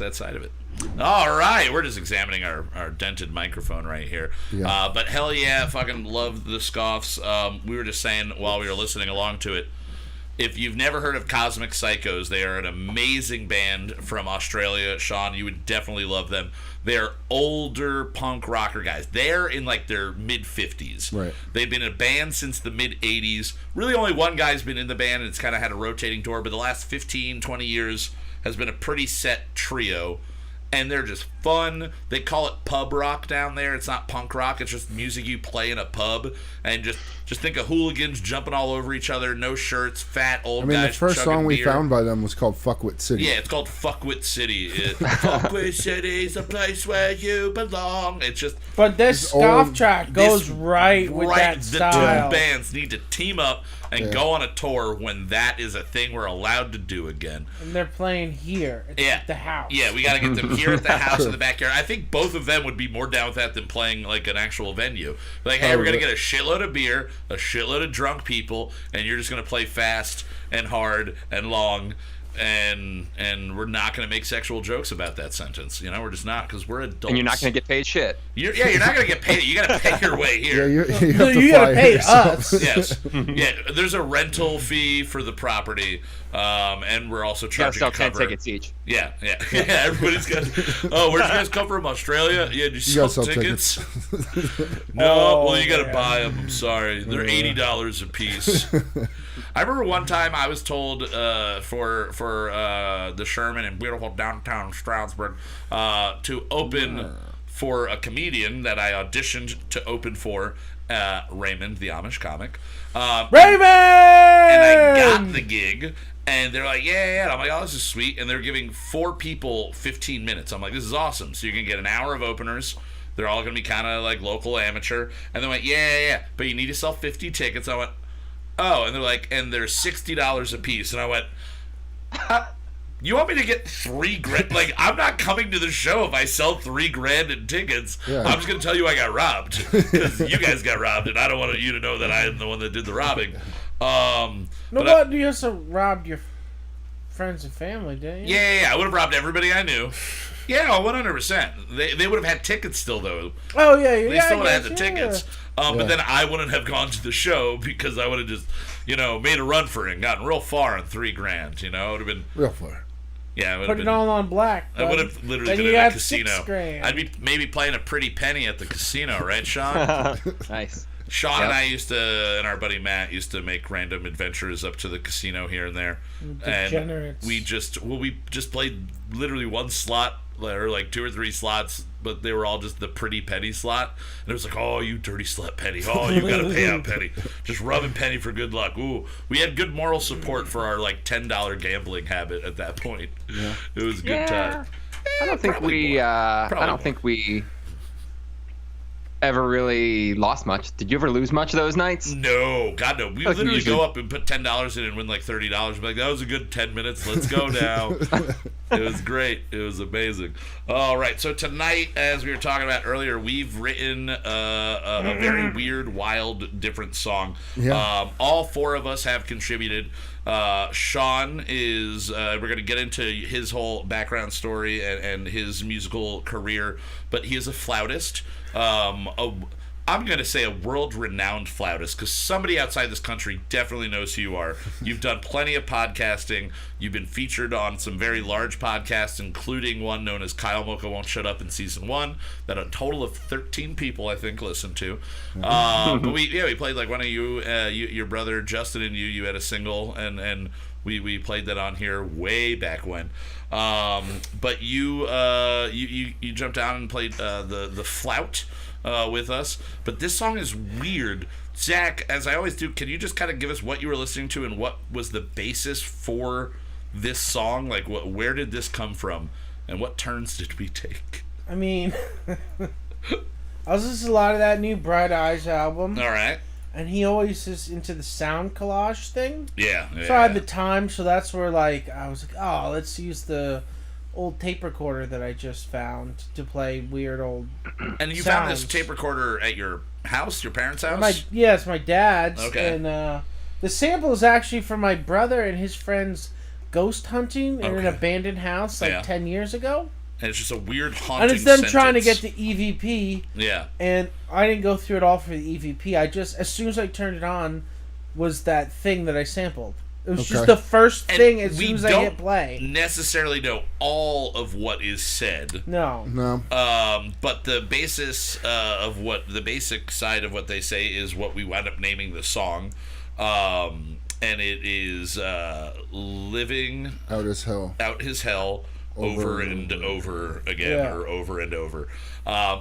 That side of it. All right, we're just examining our dented microphone right here. Yeah. But hell yeah, fucking love the Scoffs. We were just saying while we were listening along to it, if you've never heard of Cosmic Psychos, they are an amazing band from Australia. Sean, you would definitely love them. They're older punk rocker guys. They're in like their mid-50s. Right. They've been in a band since the mid-80s. Really only one guy's been in the band, and it's kind of had a rotating door, but the last 15, 20 years has been a pretty set trio. And they're just fun. They call it pub rock down there. It's not punk rock. It's just music you play in a pub. And just think of hooligans jumping all over each other, no shirts, fat old guys. I mean, the first song we beer. found by them was called Fuckwit City. Yeah, it's called Fuckwit City. Fuckwit City's a place where you belong. It's just... But this Scoff track goes right with that style. The two bands need to team up and go on a tour when that is a thing we're allowed to do again. And they're playing here at the house. Yeah, we got to get them here at the house in the backyard. I think both of them would be more down with that than playing like an actual venue. Like, hey, we're going to get a shitload of beer, a shitload of drunk people, and you're just going to play fast and hard and long. And we're not going to make sexual jokes about that sentence. You know, we're just not, because we're adults. And you're not going to get paid shit. You're not going to get paid. You got to pay your way here. Yeah, you have to gotta pay us. Yes. Yeah, there's a rental fee for the property, and we're also charging sell to cover 10 tickets each. Yeah. Everybody's got. Oh, where'd you guys come from? Australia? Yeah, did you sell tickets? No, well, you got to buy them. I'm sorry, they're $80 a piece. I remember one time I was told for the Sherman in beautiful downtown Stroudsburg to open for a comedian that I auditioned to open for, Raymond, the Amish comic. Raymond! And I got the gig. And they're like, yeah. And I'm like, oh, this is sweet. And they're giving 4 people 15 minutes. I'm like, this is awesome. So you're going to get an hour of openers. They're all going to be kind of like local amateur. And they went, yeah. But you need to sell 50 tickets. I went, oh. And they're like, and they're $60 a piece. And I went, you want me to get $3,000? Like, I'm not coming to the show if I sell $3,000 in tickets. Yeah. I'm just going to tell you I got robbed. Because you guys got robbed. And I don't want you to know that I am the one that did the robbing. But you also robbed your friends and family, didn't you? Yeah. I would have robbed everybody I knew. Yeah, 100%. They would have had tickets still, though. Oh, yeah. They still would have had the tickets. But then I wouldn't have gone to the show because I would have just, made a run for it and gotten real far on $3,000. It would have been real far. Yeah, put it all on black. I would have literally been in a casino. I'd be maybe playing a pretty penny at the casino, right, Sean? Nice. Sean and I and our buddy Matt used to make random adventures up to the casino here and there. Degenerates. And we just played literally one slot, or like 2 or 3 slots, but they were all just the pretty penny slot. And it was like, oh, you dirty slut penny. Oh, you got to pay out penny. Just rubbing penny for good luck. Ooh, we had good moral support for our like $10 gambling habit at that point. Yeah. It was a good time. I don't think we ever really lost much. Did you ever lose much those nights? No, God no. We literally go up and put $10 in and win like $30. We're like, that was a good 10 minutes. Let's go now. It was great. It was amazing. All right, so tonight, as we were talking about earlier, we've written a very weird, wild, different song. Yeah. All 4 of us have contributed. Sean is, we're going to get into his whole background story and his musical career, but he is a flautist. I'm going to say a world-renowned flautist, because somebody outside this country definitely knows who you are. You've done plenty of podcasting. You've been featured on some very large podcasts, including one known as Kyle Mocha Won't Shut Up in Season 1, that a total of 13 people, I think, listened to. But we played like one of your brother Justin and you had a single, and we played that on here way back when. But you jumped down and played the flout with us. But this song is weird. Zach, as I always do, can you just kind of give us what you were listening to and what was the basis for this song? Like, where did this come from, and what turns did we take? I mean, I was listening to a lot of that new Bright Eyes album. All right. And he always is into the sound collage thing. Yeah. So I had the time, so that's where I was like, oh, let's use the old tape recorder that I just found to play weird old And you sounds. found this tape recorder at your house, your parents' house? It's my dad's. Okay. And the sample is actually from my brother and his friends ghost hunting in an abandoned house 10 years ago. And it's just a weird haunting And it's them sentence. trying to get the EVP. Yeah. And I didn't go through it all for the EVP. I just, as soon as I turned it on, was that thing that I sampled. It was just the first thing as soon as I hit play. Necessarily know all of what is said. No. But the basis of what the basic side of what they say is what we wound up naming the song, and it is living out his hell, over and over again, or over and over.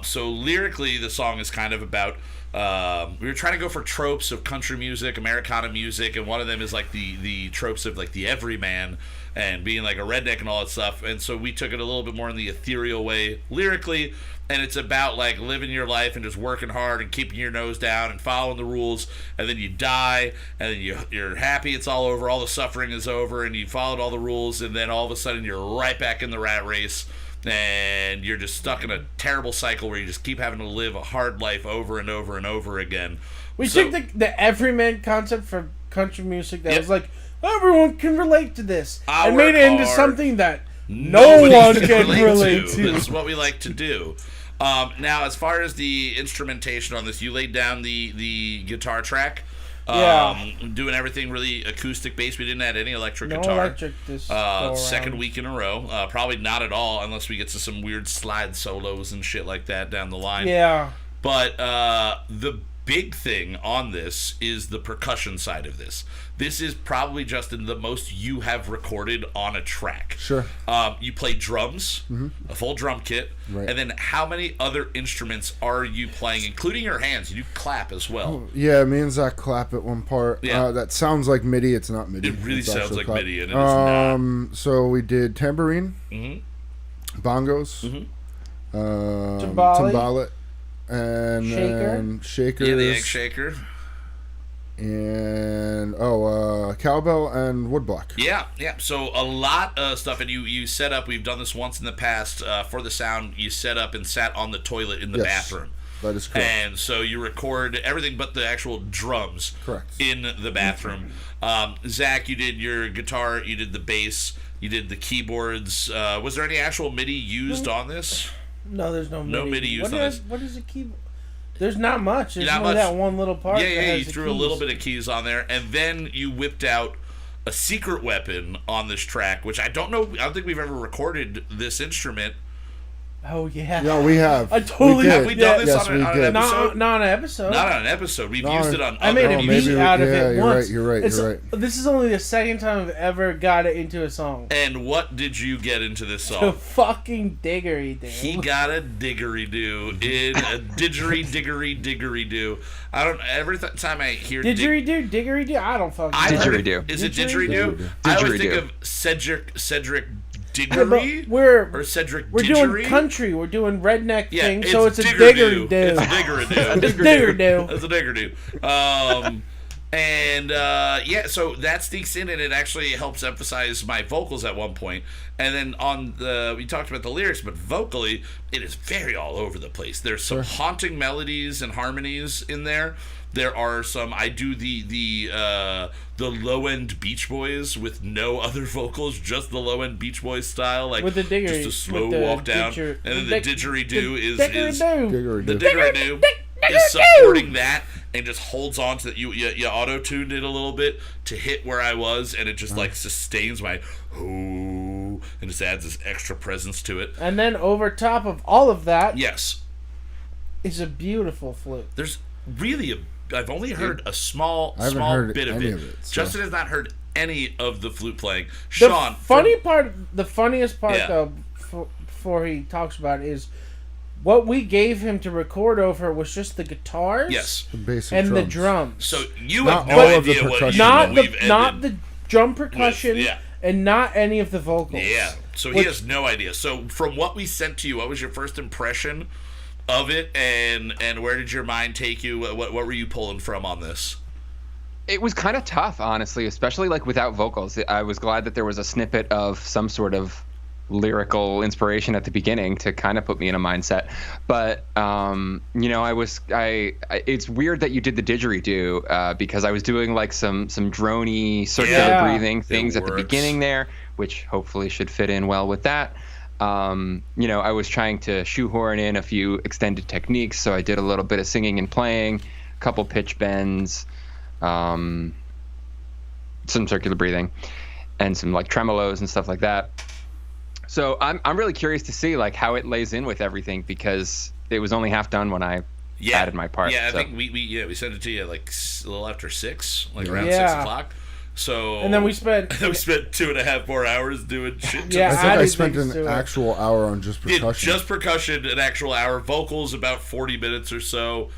So lyrically, the song is kind of about. We were trying to go for tropes of country music, Americana music, and one of them is like the tropes of like the everyman and being like a redneck and all that stuff. And so we took it a little bit more in the ethereal way lyrically, and it's about like living your life and just working hard and keeping your nose down and following the rules, and then you die, and then you're happy it's all over, all the suffering is over, and you followed all the rules, and then all of a sudden you're right back in the rat race. And you're just stuck in a terrible cycle where you just keep having to live a hard life over and over and over again. We took the everyman concept for country music that was like, everyone can relate to this. And made it into something that no one can relate to. That's what we like to do. Now, as far as the instrumentation on this, you laid down the guitar track. Doing everything really acoustic based. We didn't add any electric guitar. Electric this second week in a row. Probably not at all unless we get to some weird slide solos and shit like that down the line. Yeah. But the big thing on this is the percussion side of this. This is probably, Justin, the most you have recorded on a track. Sure. You play drums, a full drum kit, and then how many other instruments are you playing, including your hands? You do clap as well. Yeah, me and Zach clap at one part. Yeah. That sounds like MIDI. It's not MIDI. It really sounds like clap. MIDI, and it is not. So we did tambourine, bongos, timbale, and then shakers. Yeah, the egg shaker. And cowbell and woodblock. Yeah. So a lot of stuff, and you set up. We've done this once in the past for the sound. You set up and sat on the toilet in the bathroom. That is correct. And so you record everything but the actual drums. Correct. In the bathroom. Zach, you did your guitar. You did the bass. You did the keyboards. Was there any actual MIDI used on this? No, there's no MIDI. No MIDI used on this. What is a keyboard? There's not much. There's only that one little part. Yeah, you threw a little bit of keys on there, and then you whipped out a secret weapon on this track, which I don't think we've ever recorded this instrument. Oh, yeah. Yeah, we have. I totally have. We done this on an episode? Not on an episode. Not on an episode. We've used it on other I made a beat out of it once. You're right. This is only the second time I've ever got it into a song. And what did you get into this song? The fucking diggery-doo. He got a diggery-doo in a diggery-do. I don't. Every time I hear diggery-do, I don't fucking know. Didgeridoo. Is it didgeridoo? I always think of Cedric Diggory or Cedric We're Diggory? doing country. We're doing redneck thing, it's so it's a diggery-doo. diggery-doo. It's a diggery-doo. It's diggery-doo. It's a diggery-doo. So that sneaks in, and it actually helps emphasize my vocals at one point. And then we talked about the lyrics, but vocally, it is very all over the place. There's some haunting melodies and harmonies in there. There are some. I do the low end Beach Boys with no other vocals, just the low end Beach Boys style, like with the diggery, just a slow walk down, and then the didgeridoo is the diggeridoo is supporting that and just holds on to that. You auto tuned it a little bit to hit where I was, and it just like sustains my ooh, and just adds this extra presence to it. And then over top of all of that, is a beautiful flute. There's really I've only heard a small bit of it. Justin has not heard any of the flute playing. Sean, the funniest part though, before he talks about it, is what we gave him to record over was just the guitars, the bass and drums. the drums. So you have no idea what not the drum percussion, and not any of the vocals. Yeah, so he has no idea. So from what we sent to you, what was your first impression of it, and where did your mind take you? What were you pulling from on this? It was kind of tough, honestly, especially like without vocals. I was glad that there was a snippet of some sort of lyrical inspiration at the beginning to kind of put me in a mindset. But it's weird that you did the didgeridoo because I was doing like some droney circular breathing things at the beginning there, which hopefully should fit in well with that. I was trying to shoehorn in a few extended techniques, so I did a little bit of singing and playing, a couple pitch bends, some circular breathing, and some like tremolos and stuff like that. So I'm really curious to see like how it lays in with everything, because it was only half done when I added my part. Yeah, I think we sent it to you like a little after 6, like around 6 o'clock. So and then we spent 2.5 more hours doing shit. I spent an actual hour on just percussion. Just percussion, an actual hour. Vocals about 40 minutes or so.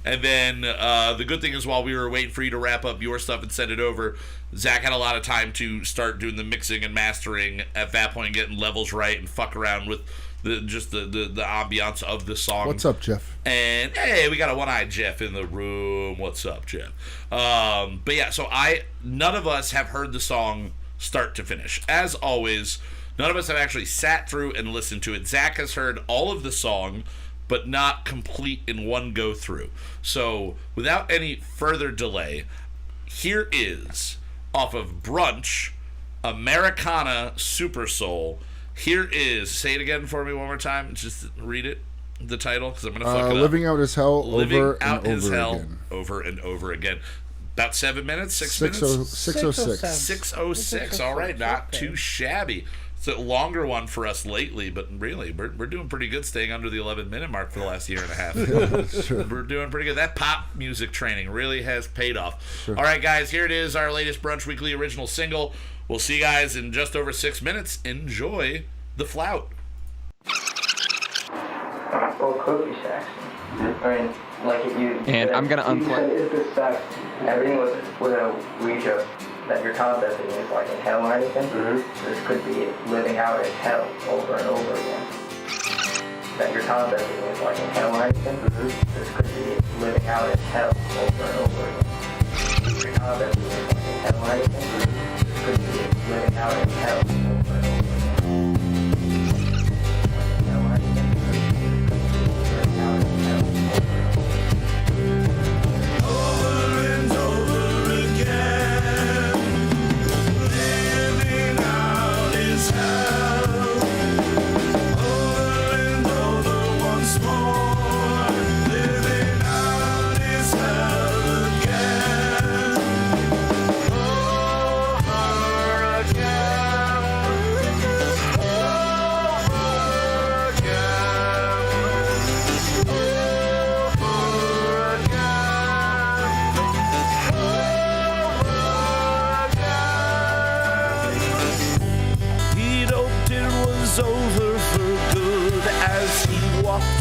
And then the good thing is, while we were waiting for you to wrap up your stuff and send it over, Zach had a lot of time to start doing the mixing and mastering at that point, getting levels right and fuck around with the ambiance of the song. What's up, Jeff? And hey, we got a one-eyed Jeff in the room. What's up, Jeff? But yeah, so none of us have heard the song start to finish. As always, none of us have actually sat through and listened to it. Zach has heard all of the song, but not complete in one go through. So without any further delay, here is, off of Brunch, Americana Super Soul. Here is, say it again for me one more time. Just read it, the title, because I'm going to fuck it up. Living Out His Hell Over and Over Again. About 7 minutes, 6 minutes? 6:06. 6:06. All right, not too shabby. It's a longer one for us lately, but really, we're doing pretty good staying under the 11-minute mark for the last year and a half. We're doing pretty good. That pop music training really has paid off. Sure. All right, guys, here it is, our latest Brunch Weekly Original Single. We'll see you guys in just over 6 minutes. Enjoy the flout. Or cookie sex. I mean, like you. And I'm gonna unplug. Is this sex? Everything with a Ouija that you're concepting is like in hell or anything. Mm-hmm. This could be living out as hell over and over again. That you're concepting is like in hell or anything. Mm-hmm. This could be living out as hell over and over again. You're concepting is like in hell or anything. Mm-hmm. This could be living out as hell over and over again.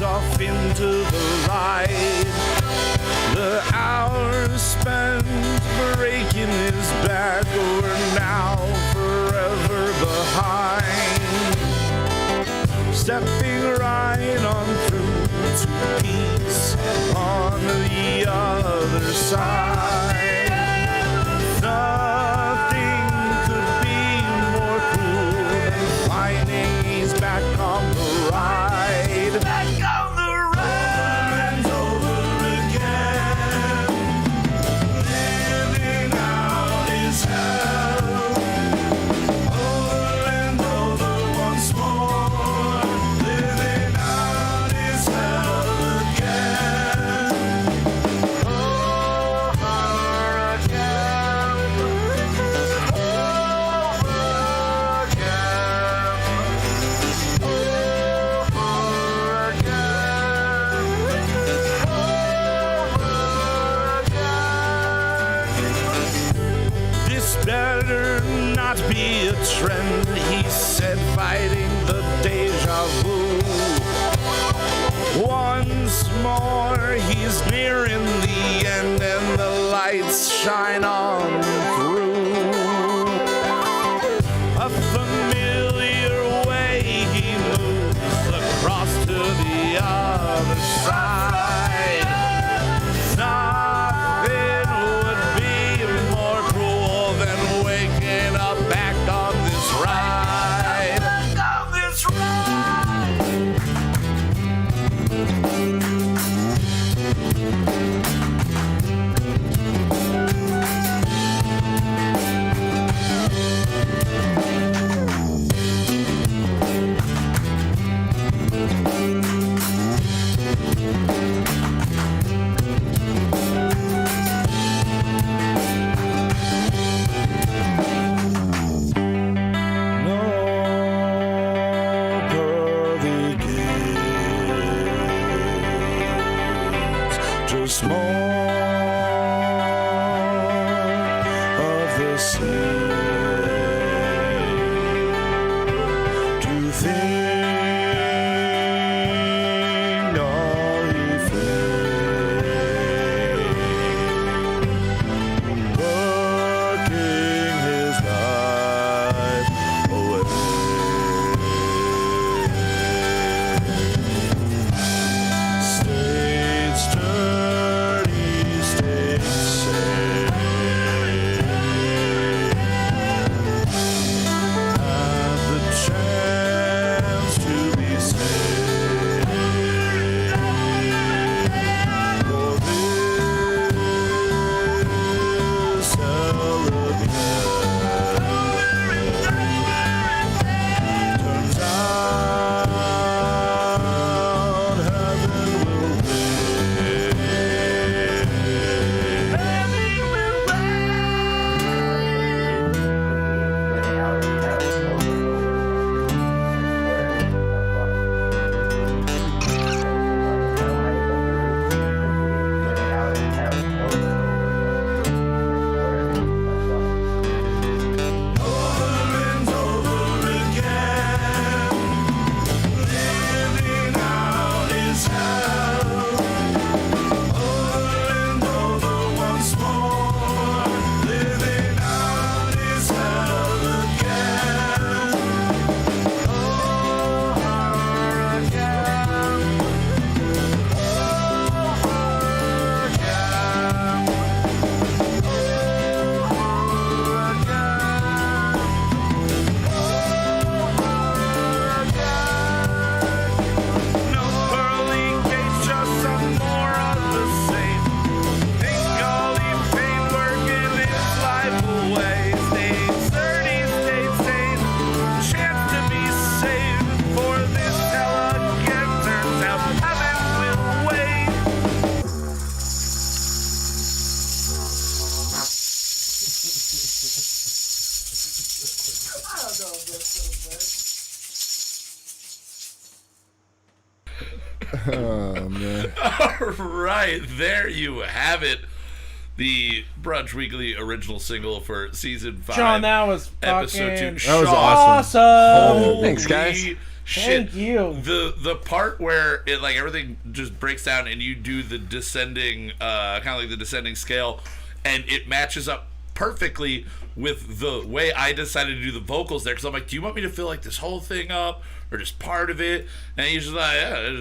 Off into the light, the hours spent breaking his back were now forever behind. Stepping right on through to peace on the other side. Nothing could be more cruel than finding he's back on the ride. Better not be a trend, he said, fighting the deja vu. Once more, he's nearing the end, and the lights shine on through. A familiar way he moves across to the other side. just more of the same. To think all he faced, working his life away. States dirty, states safe, had the chance to be saved. For this hell again. Turns out heaven will win. Living out in hell over and Over and over again, living out is hell. Over and over once more, living out is hell again. Over again. No pearly gates, just some more of the same. Think all he paid working his life away. Stays 30, stays sane, chance to be saved. For this hell again, turns out heaven will wait. Oh man. All right, there you have it. The Brunch Weekly Original Single for Season 5. Sean, that was Episode 2. fucking That was Sean, awesome. awesome. holy Thanks, guys. shit. Thank you. The part where it like everything just breaks down and you do the descending kind of like the descending scale, and it matches up perfectly with the way I decided to do the vocals there, because I'm like, do you want me to fill like this whole thing up or just part of it? And he's just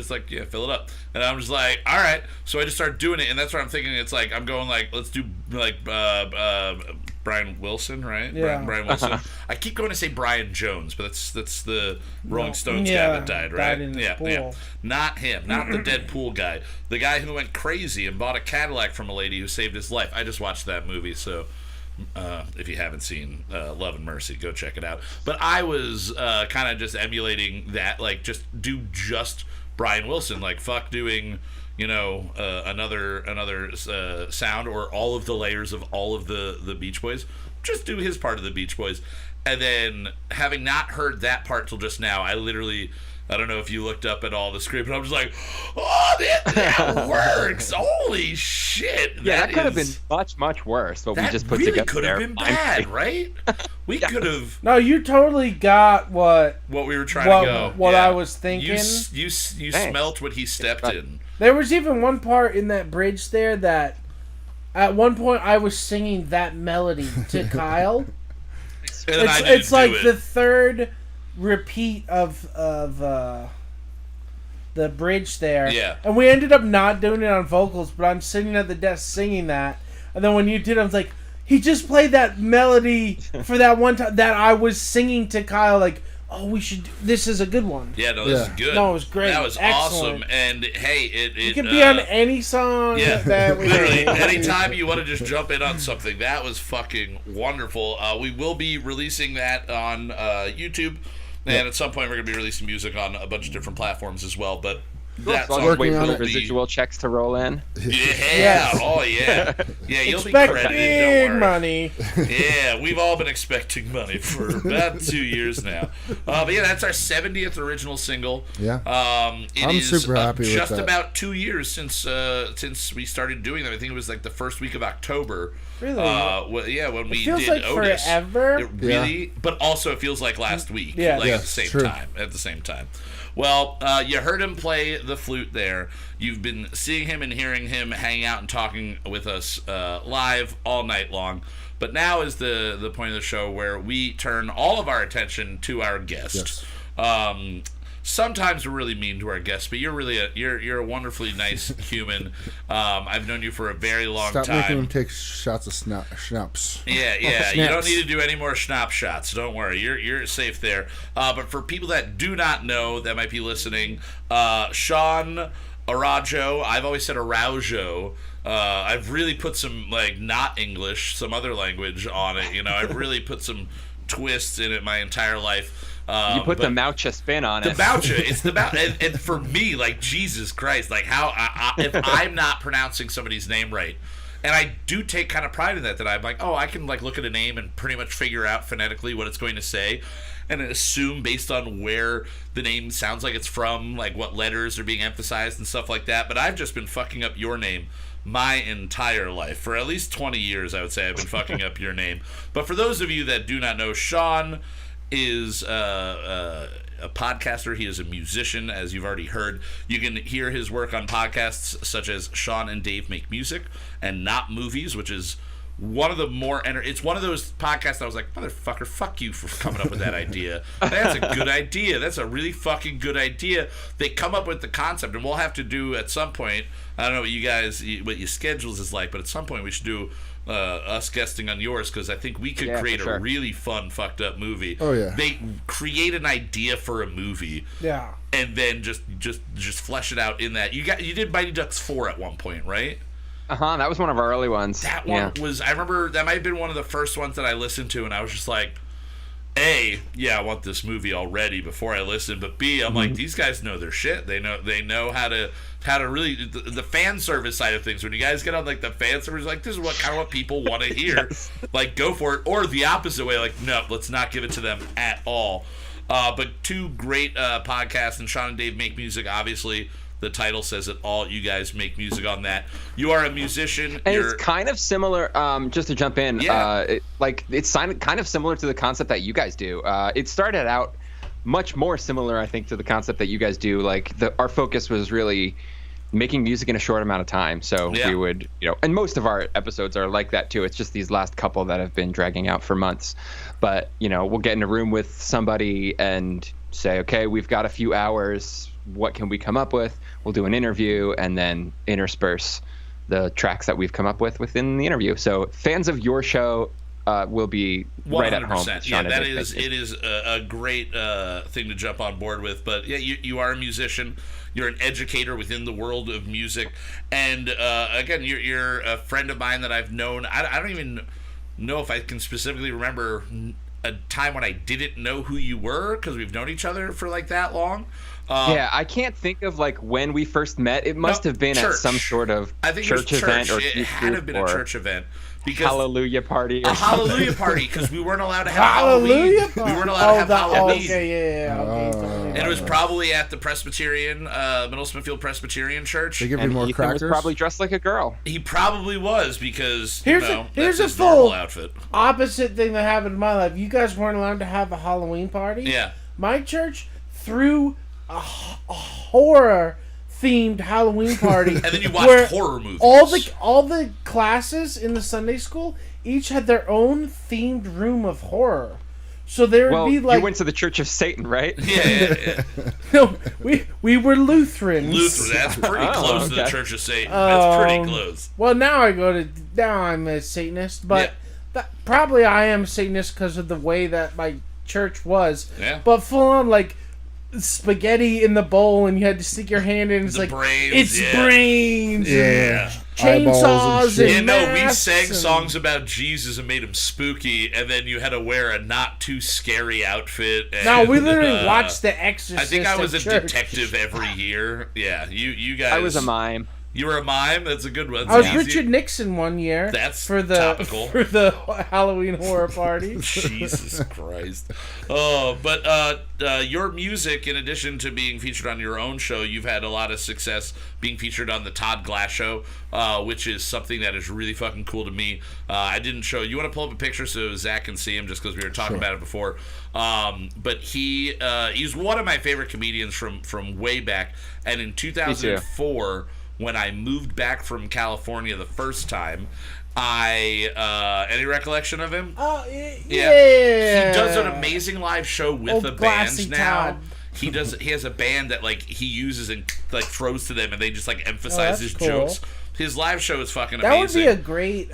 like, yeah, fill it up. And I'm just like, all right. So I just start doing it, and that's what I'm thinking. It's like I'm going like, let's do like Brian Wilson, right? Yeah. Brian Wilson. I keep going to say Brian Jones, but that's the Rolling Stones guy Yeah, that died, right? died in his yeah. pool. Not him, not the Deadpool guy. The guy who went crazy and bought a Cadillac from a lady who saved his life. I just watched that movie, so if you haven't seen Love and Mercy, go check it out. But I was kind of just emulating that, like just Brian Wilson, like fuck doing, another sound or all of the layers of all of the Beach Boys. Just do his part of the Beach Boys. And then, having not heard that part till just now, I don't know if you looked up at all the script, but I'm just like, oh, that works. Holy shit. Yeah, that could have been much, much worse. What we just put really together could have there. been bad, right? We could have. No, you totally got what We were trying to go. What Yeah. I was thinking. You smelt what he stepped in. There was even one part in that bridge there that, at one point, I was singing that melody to Kyle. And then I didn't It's like do it. the third repeat of the bridge there. Yeah. And we ended up not doing it on vocals, but I'm sitting at the desk singing that. And then when you did, I was like, he just played that melody for that one time that I was singing to Kyle, like, oh, we should. This is a good one. Yeah, no, this is good. No, it was great. That was Excellent. awesome. And hey, It can be on any song. Yeah, that we literally. Anytime you want to just jump in on something, that was fucking wonderful. We will be releasing that on YouTube, and at some point we're going to be releasing music on a bunch of different platforms as well. But That's so I'll just wait working for on the it. residual checks to roll in. Yeah. Yes. Oh yeah. Yeah. You'll Expect be credited. big Don't worry. money. Yeah, we've all been expecting money for about 2 years now. But yeah, that's our 70th original single. Yeah. It I'm is, super happy with just that. about 2 years since we started doing them. I think it was like the first week of October. Really? When we feels did like Otis. forever. It really, but also it feels like last week. Yeah. Like Yeah, at the same true. time. At the same time. Well, you heard him play the flute there. You've been seeing him and hearing him hang out and talking with us live all night long. But now is the point of the show where we turn all of our attention to our guest. Yes. Sometimes we're really mean to our guests, but you're really you're a wonderfully nice human. I've known you for a very long Stop time. making him take shots of schnapps. Yeah. You don't Snaps. need to do any more schnapp shots. Don't worry. You're safe there. But for people that do not know that might be listening, Sean Arawjo, I've always said Arawjo. I've really put some not English, some other language on it. I've really put some twists in it my entire life. You put the Moucha spin on The it. Moucha, it's the Moucha, and for me, Jesus Christ, how if I'm not pronouncing somebody's name right, and I do take kind of pride in that I'm like, oh, I can look at a name and pretty much figure out phonetically what it's going to say, and assume based on where the name sounds like it's from, what letters are being emphasized and stuff like that. But I've just been fucking up your name my entire life. For at least 20 years, I would say I've been fucking up your name. But for those of you that do not know, Sean is a podcaster. He is a musician, as you've already heard. You can hear his work on podcasts such as Sean and Dave Make Music and Not Movies, which is one of the more it's one of those podcasts I was like, motherfucker, fuck you for coming up with that idea. That's a good idea. That's a really fucking good idea. They come up with the concept, and we'll have to do at some point, I don't know what what your schedules is like, but at some point we should do us guesting on yours, because I think we could create a really fun fucked up movie. Oh yeah. They create an idea for a movie. Yeah. And then just flesh it out in that. You did Mighty Ducks 4 at one point, right? That was one of our early ones. That one was, I remember that might have been one of the first ones that I listened to, and I was just like, A, I want this movie already before I listen, but B, I'm like, these guys know their shit. They know how to really the fan service side of things. When you guys get on the fan service, this is what people want to hear. Yes. Go for it, or the opposite way, no, let's not give it to them at all. But two great podcasts, and Sean and Dave Make Music, obviously. The title says it all. You guys make music on that. You are a musician. And it's kind of similar, just to jump in, it's kind of similar to the concept that you guys do. It started out much more similar, I think, to the concept that you guys do. Our focus was really making music in a short amount of time. So we would, and most of our episodes are like that too. It's just these last couple that have been dragging out for months. But, we'll get in a room with somebody and say, okay, we've got a few hours. What can we come up with? We'll do an interview and then intersperse the tracks that we've come up with within the interview. So fans of your show will be 100%. Right at home. Yeah, it is a great thing to jump on board with. But yeah, you are a musician. You're an educator within the world of music. And again, you're a friend of mine that I've known. I don't even know if I can specifically remember a time when I didn't know who you were, because we've known each other for that long. I can't think of when we first met. It must have been at some sort of church event, or it had to have been a church event. Because hallelujah party. A hallelujah party, because we weren't allowed to have Halloween. We weren't allowed to have Halloween. Okay. And it was probably at the Presbyterian, Middle Smithfield Presbyterian Church. They give you more Ethan crackers. was probably dressed like a girl. He probably was, because here's that's a his full normal outfit. Opposite thing that happened in my life. You guys weren't allowed to have a Halloween party. Yeah. My church threw a horror themed Halloween party. And then you watched horror movies. All the classes in the Sunday school each had their own themed room of horror. So there would be you went to the Church of Satan, right? Yeah. No, we were Lutherans. That's pretty close to the Church of Satan. That's pretty close. Well, now I'm a Satanist, but probably I am a Satanist because of the way that my church was. Yeah. But full on spaghetti in the bowl, and you had to stick your hand in. It's brains, it's brains. Yeah. chainsaws and we masks sang songs about Jesus and made him spooky, and then you had to wear a not too scary outfit. And, no, we literally watched The Exorcist. I think I was a church. detective every year. Yeah, you guys. I was a mime. You were a mime? That's a good one. I was Richard Nixon one year. That's for the topical. For the Halloween horror party. Jesus Christ. Oh, but your music, in addition to being featured on your own show, you've had a lot of success being featured on the Todd Glass Show, which is something that is really fucking cool to me. I didn't show you. Want to pull up a picture so Zach can see him, just because we were talking about it before. But he's one of my favorite comedians from way back. And in 2004, when I moved back from California the first time, any recollection of him? Oh, yeah. He does an amazing live show with a band now. Todd. He has a band that he uses and throws to them, and they just emphasize his jokes. His live show is fucking amazing. That would be a great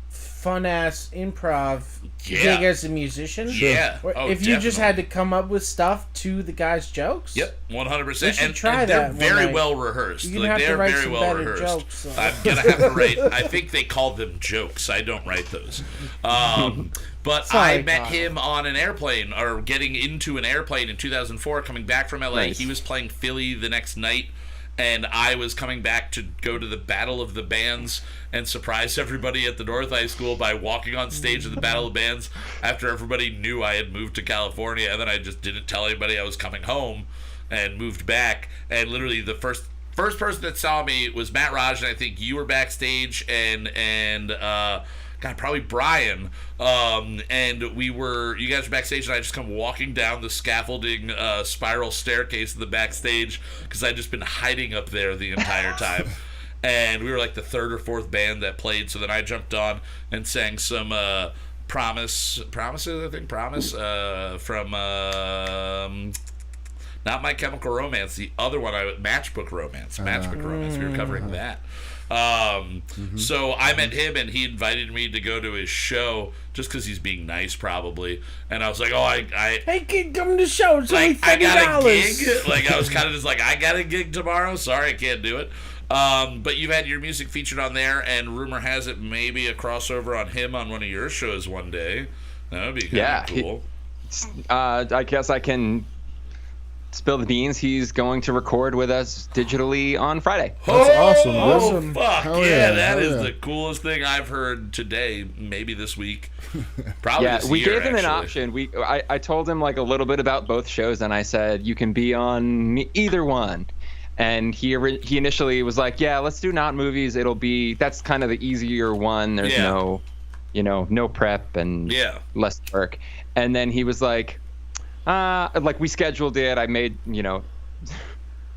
fun ass improv. You think as a musician? Yeah. If you just had to come up with stuff to the guy's jokes? Yep, 100%. We should try and that they're very night. well rehearsed. You're gonna have to write very some well better rehearsed. jokes, so. I'm gonna have to write. I think they call them jokes. I don't write those. But Sorry, I met Kyle. him on an airplane, or getting into an airplane in 2004, coming back from LA. Nice. He was playing Philly the next night, and I was coming back to go to the Battle of the Bands and surprise everybody at the North High School by walking on stage at the Battle of the Bands after everybody knew I had moved to California, and then I just didn't tell anybody I was coming home and moved back. And literally the first person that saw me was Matt Raj, and I think you were backstage, and God, probably Brian, and you guys were backstage, and I just come walking down the scaffolding spiral staircase of the backstage, because I'd just been hiding up there the entire time. And we were the third or fourth band that played, so then I jumped on and sang some Promise from not My Chemical Romance, the other one, Matchbook Romance. We were covering that. So I met him, and he invited me to go to his show just because he's being nice, probably. And I was like, hey kid, come to the show. It's only $30. I got a gig. I was kind of just I got a gig tomorrow. Sorry, I can't do it. But you've had your music featured on there, and rumor has it maybe a crossover on him on one of your shows one day. That would be kind of cool. I guess I can spill the beans. He's going to record with us digitally on Friday. That's awesome. Oh, fuck. Hell Yeah, yeah, that hell is yeah. the coolest thing I've heard today, maybe this week. Probably Yeah, this we year, gave him an actually. option. I told him a little bit about both shows, and I said, you can be on either one. And he initially was like, yeah, let's do not movies. That's kind of the easier one. There's no prep and less work. And then he was like, we scheduled it. I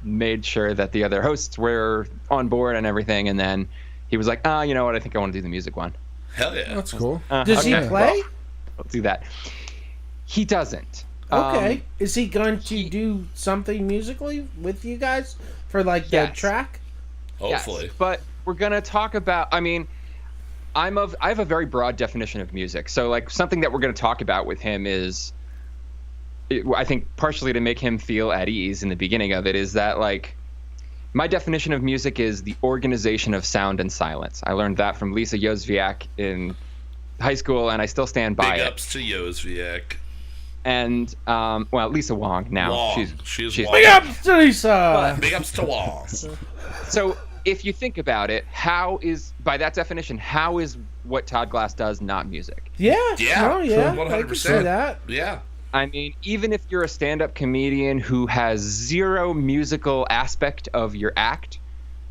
made sure that the other hosts were on board and everything. And then he was like, you know what? I think I want to do the music one. Hell yeah. That's cool. Does he play? Well, I'll do that. He doesn't. Okay. Is he going to do something musically with you guys for the track? Hopefully. Yes, but we're gonna talk about. I mean, I have a very broad definition of music. So something that we're gonna talk about with him is, I think partially to make him feel at ease in the beginning of it, is that my definition of music is the organization of sound and silence. I learned that from Lisa Yozviak in high school, and I still stand by it. Big ups to Yozviak. And Lisa Wong now. Wong. She's Wong. Big ups to Lisa. Big ups to Wong. So if you think about it, by that definition, how is what Todd Glass does not music? Yeah. Yeah. Oh, yeah. 100%. I can see that. Yeah. I mean, even if you're a stand-up comedian who has zero musical aspect of your act,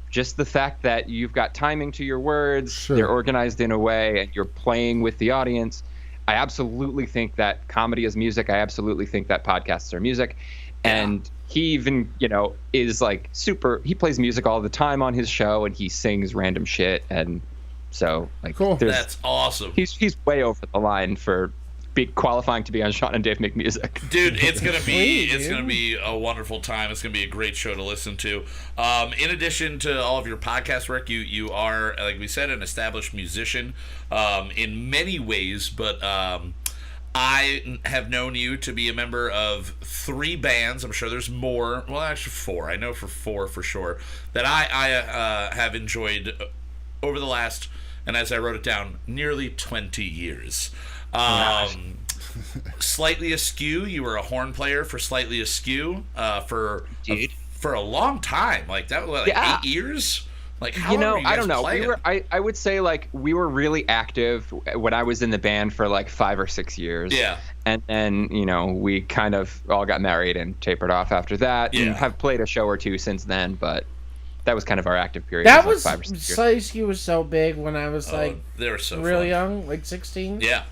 just the fact that you've got timing to your words, they're organized in a way, and you're playing with the audience, I absolutely think that comedy is music. I absolutely think that podcasts are music. And he even, is he plays music all the time on his show, and he sings random shit. And so cool. That's awesome. He's way over the line for qualifying to be on Sean and Dave Make Music. Dude, it's gonna be a wonderful time. It's gonna be a great show to listen to. In addition to all of your podcast work, you are, like we said, an established musician in many ways, but I have known you to be a member of 3 bands. I'm sure there's more. Well, actually 4. I know for 4 for sure that I have enjoyed over the last, and as I wrote it down, nearly 20 years. Slightly Askew. You were a horn player for Slightly Askew for a long time. Like that was 8 years. Like, how long were you guys I don't know. playing? I would say like we were really active when I was in the band for like 5 or 6 years. Yeah. And then, we kind of all got married and tapered off after that. Yeah. And have played a show or 2 since then, but that was kind of our active period. That was, like 5 or 6 years. Slightly Askew was so big when I was they were so real fun. young, like 16. Yeah.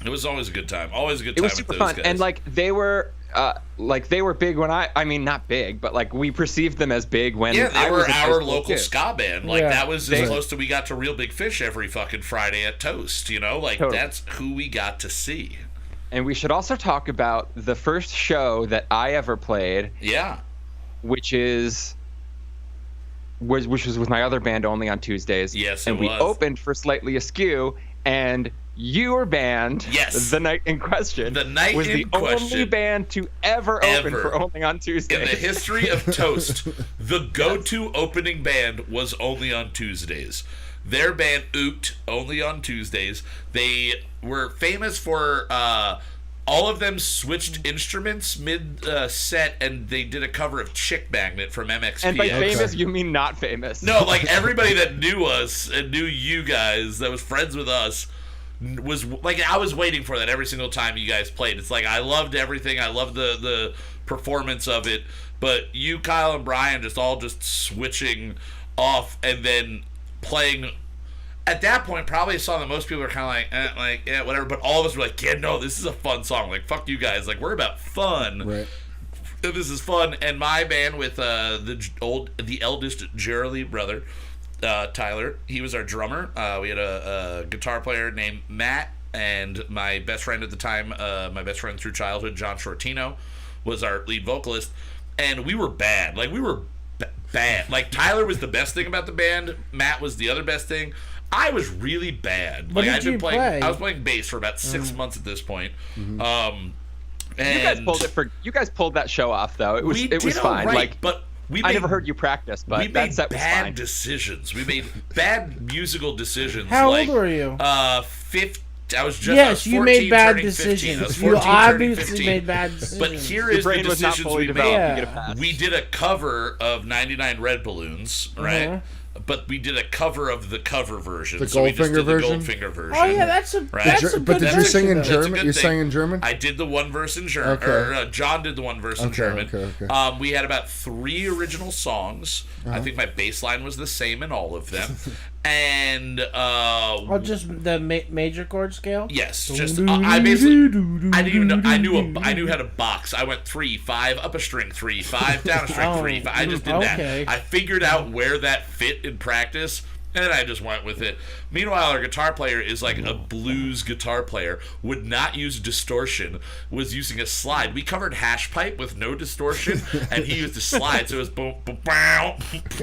It was always a good time. Always a good time. It was super with those fun. guys. And like they were big when I mean not big, but like we perceived them as big when they I were was in high our school, local too. ska band. Like that was as They- close to we got to Real Big Fish every fucking Friday at Toast. Like Totally. that's who we got to see. And we should also talk about the first show that I ever played, Yeah. which was with my other band Only on Tuesdays. Yes, and it we was. opened for Slightly Askew, and your band, Yes. The Night in Question, The Night was in the Question. only band to ever open Ever. for Only on Tuesdays. In the history of Toast, the go-to opening band was Only on Tuesdays. Their band Oot, Only on Tuesdays. They were famous for all of them switched instruments mid-set, and they did a cover of Chick Magnet from MXPX. And by famous, you mean not famous. No, like everybody that knew us and knew you guys, that was friends with us, was like, I was waiting for that every single time you guys played. It's like I loved everything. I loved the performance of it. But you, Kyle, and Brian just switching off and then playing. At that point, probably a song that most people are kind of like, whatever. But all of us were like, yeah, no, this is a fun song. Like, fuck you guys. Like, we're about fun. Right. This is fun. And my band with the eldest Jerry brother, Tyler, he was our drummer. We had a guitar player named Matt, and my best friend at the time, my best friend through childhood, John Shortino, was our lead vocalist. And we were bad. Like, we were bad. Like, Tyler was the best thing about the band. Matt was the other best thing. I was really bad. What Like, did you play? I was playing bass for about 6 months at this point. Mm-hmm. You guys pulled that show off though. It was fine. Right, like, but I never heard you practice, but we that made set was bad fine. decisions. We made bad musical decisions. How like, old were you? 15. I was just. Yes, I was you 14, made bad turning 15. I was decisions. 14, You turning obviously 15. made bad decisions. But here Your is the brain was not decisions fully we developed. made. You get a pass. We did a cover of 99 Red Balloons, right? But we did a cover of the cover version. The so we just Goldfinger did the version? Goldfinger version. Oh yeah, that's a Right. that's a But good did you sing in version, though. German? You sang in German? I did the one verse in German. Okay. Or John did the one verse in German. Okay. We had about 3 original songs. I think my bass line was the same in all of them. And Oh, just the major chord scale. yes, just I basically I didn't even know I knew how to box. I went 3, 5 up a string, 3, 5 down a string, 3, 5. I just did okay. that. I figured out where that fit in practice. And I just went with it. Meanwhile, our guitar player is like a blues guitar player, would not use distortion, was using a slide. We covered Hash Pipe with no distortion, and he used a slide, so it was boom, boom, bow,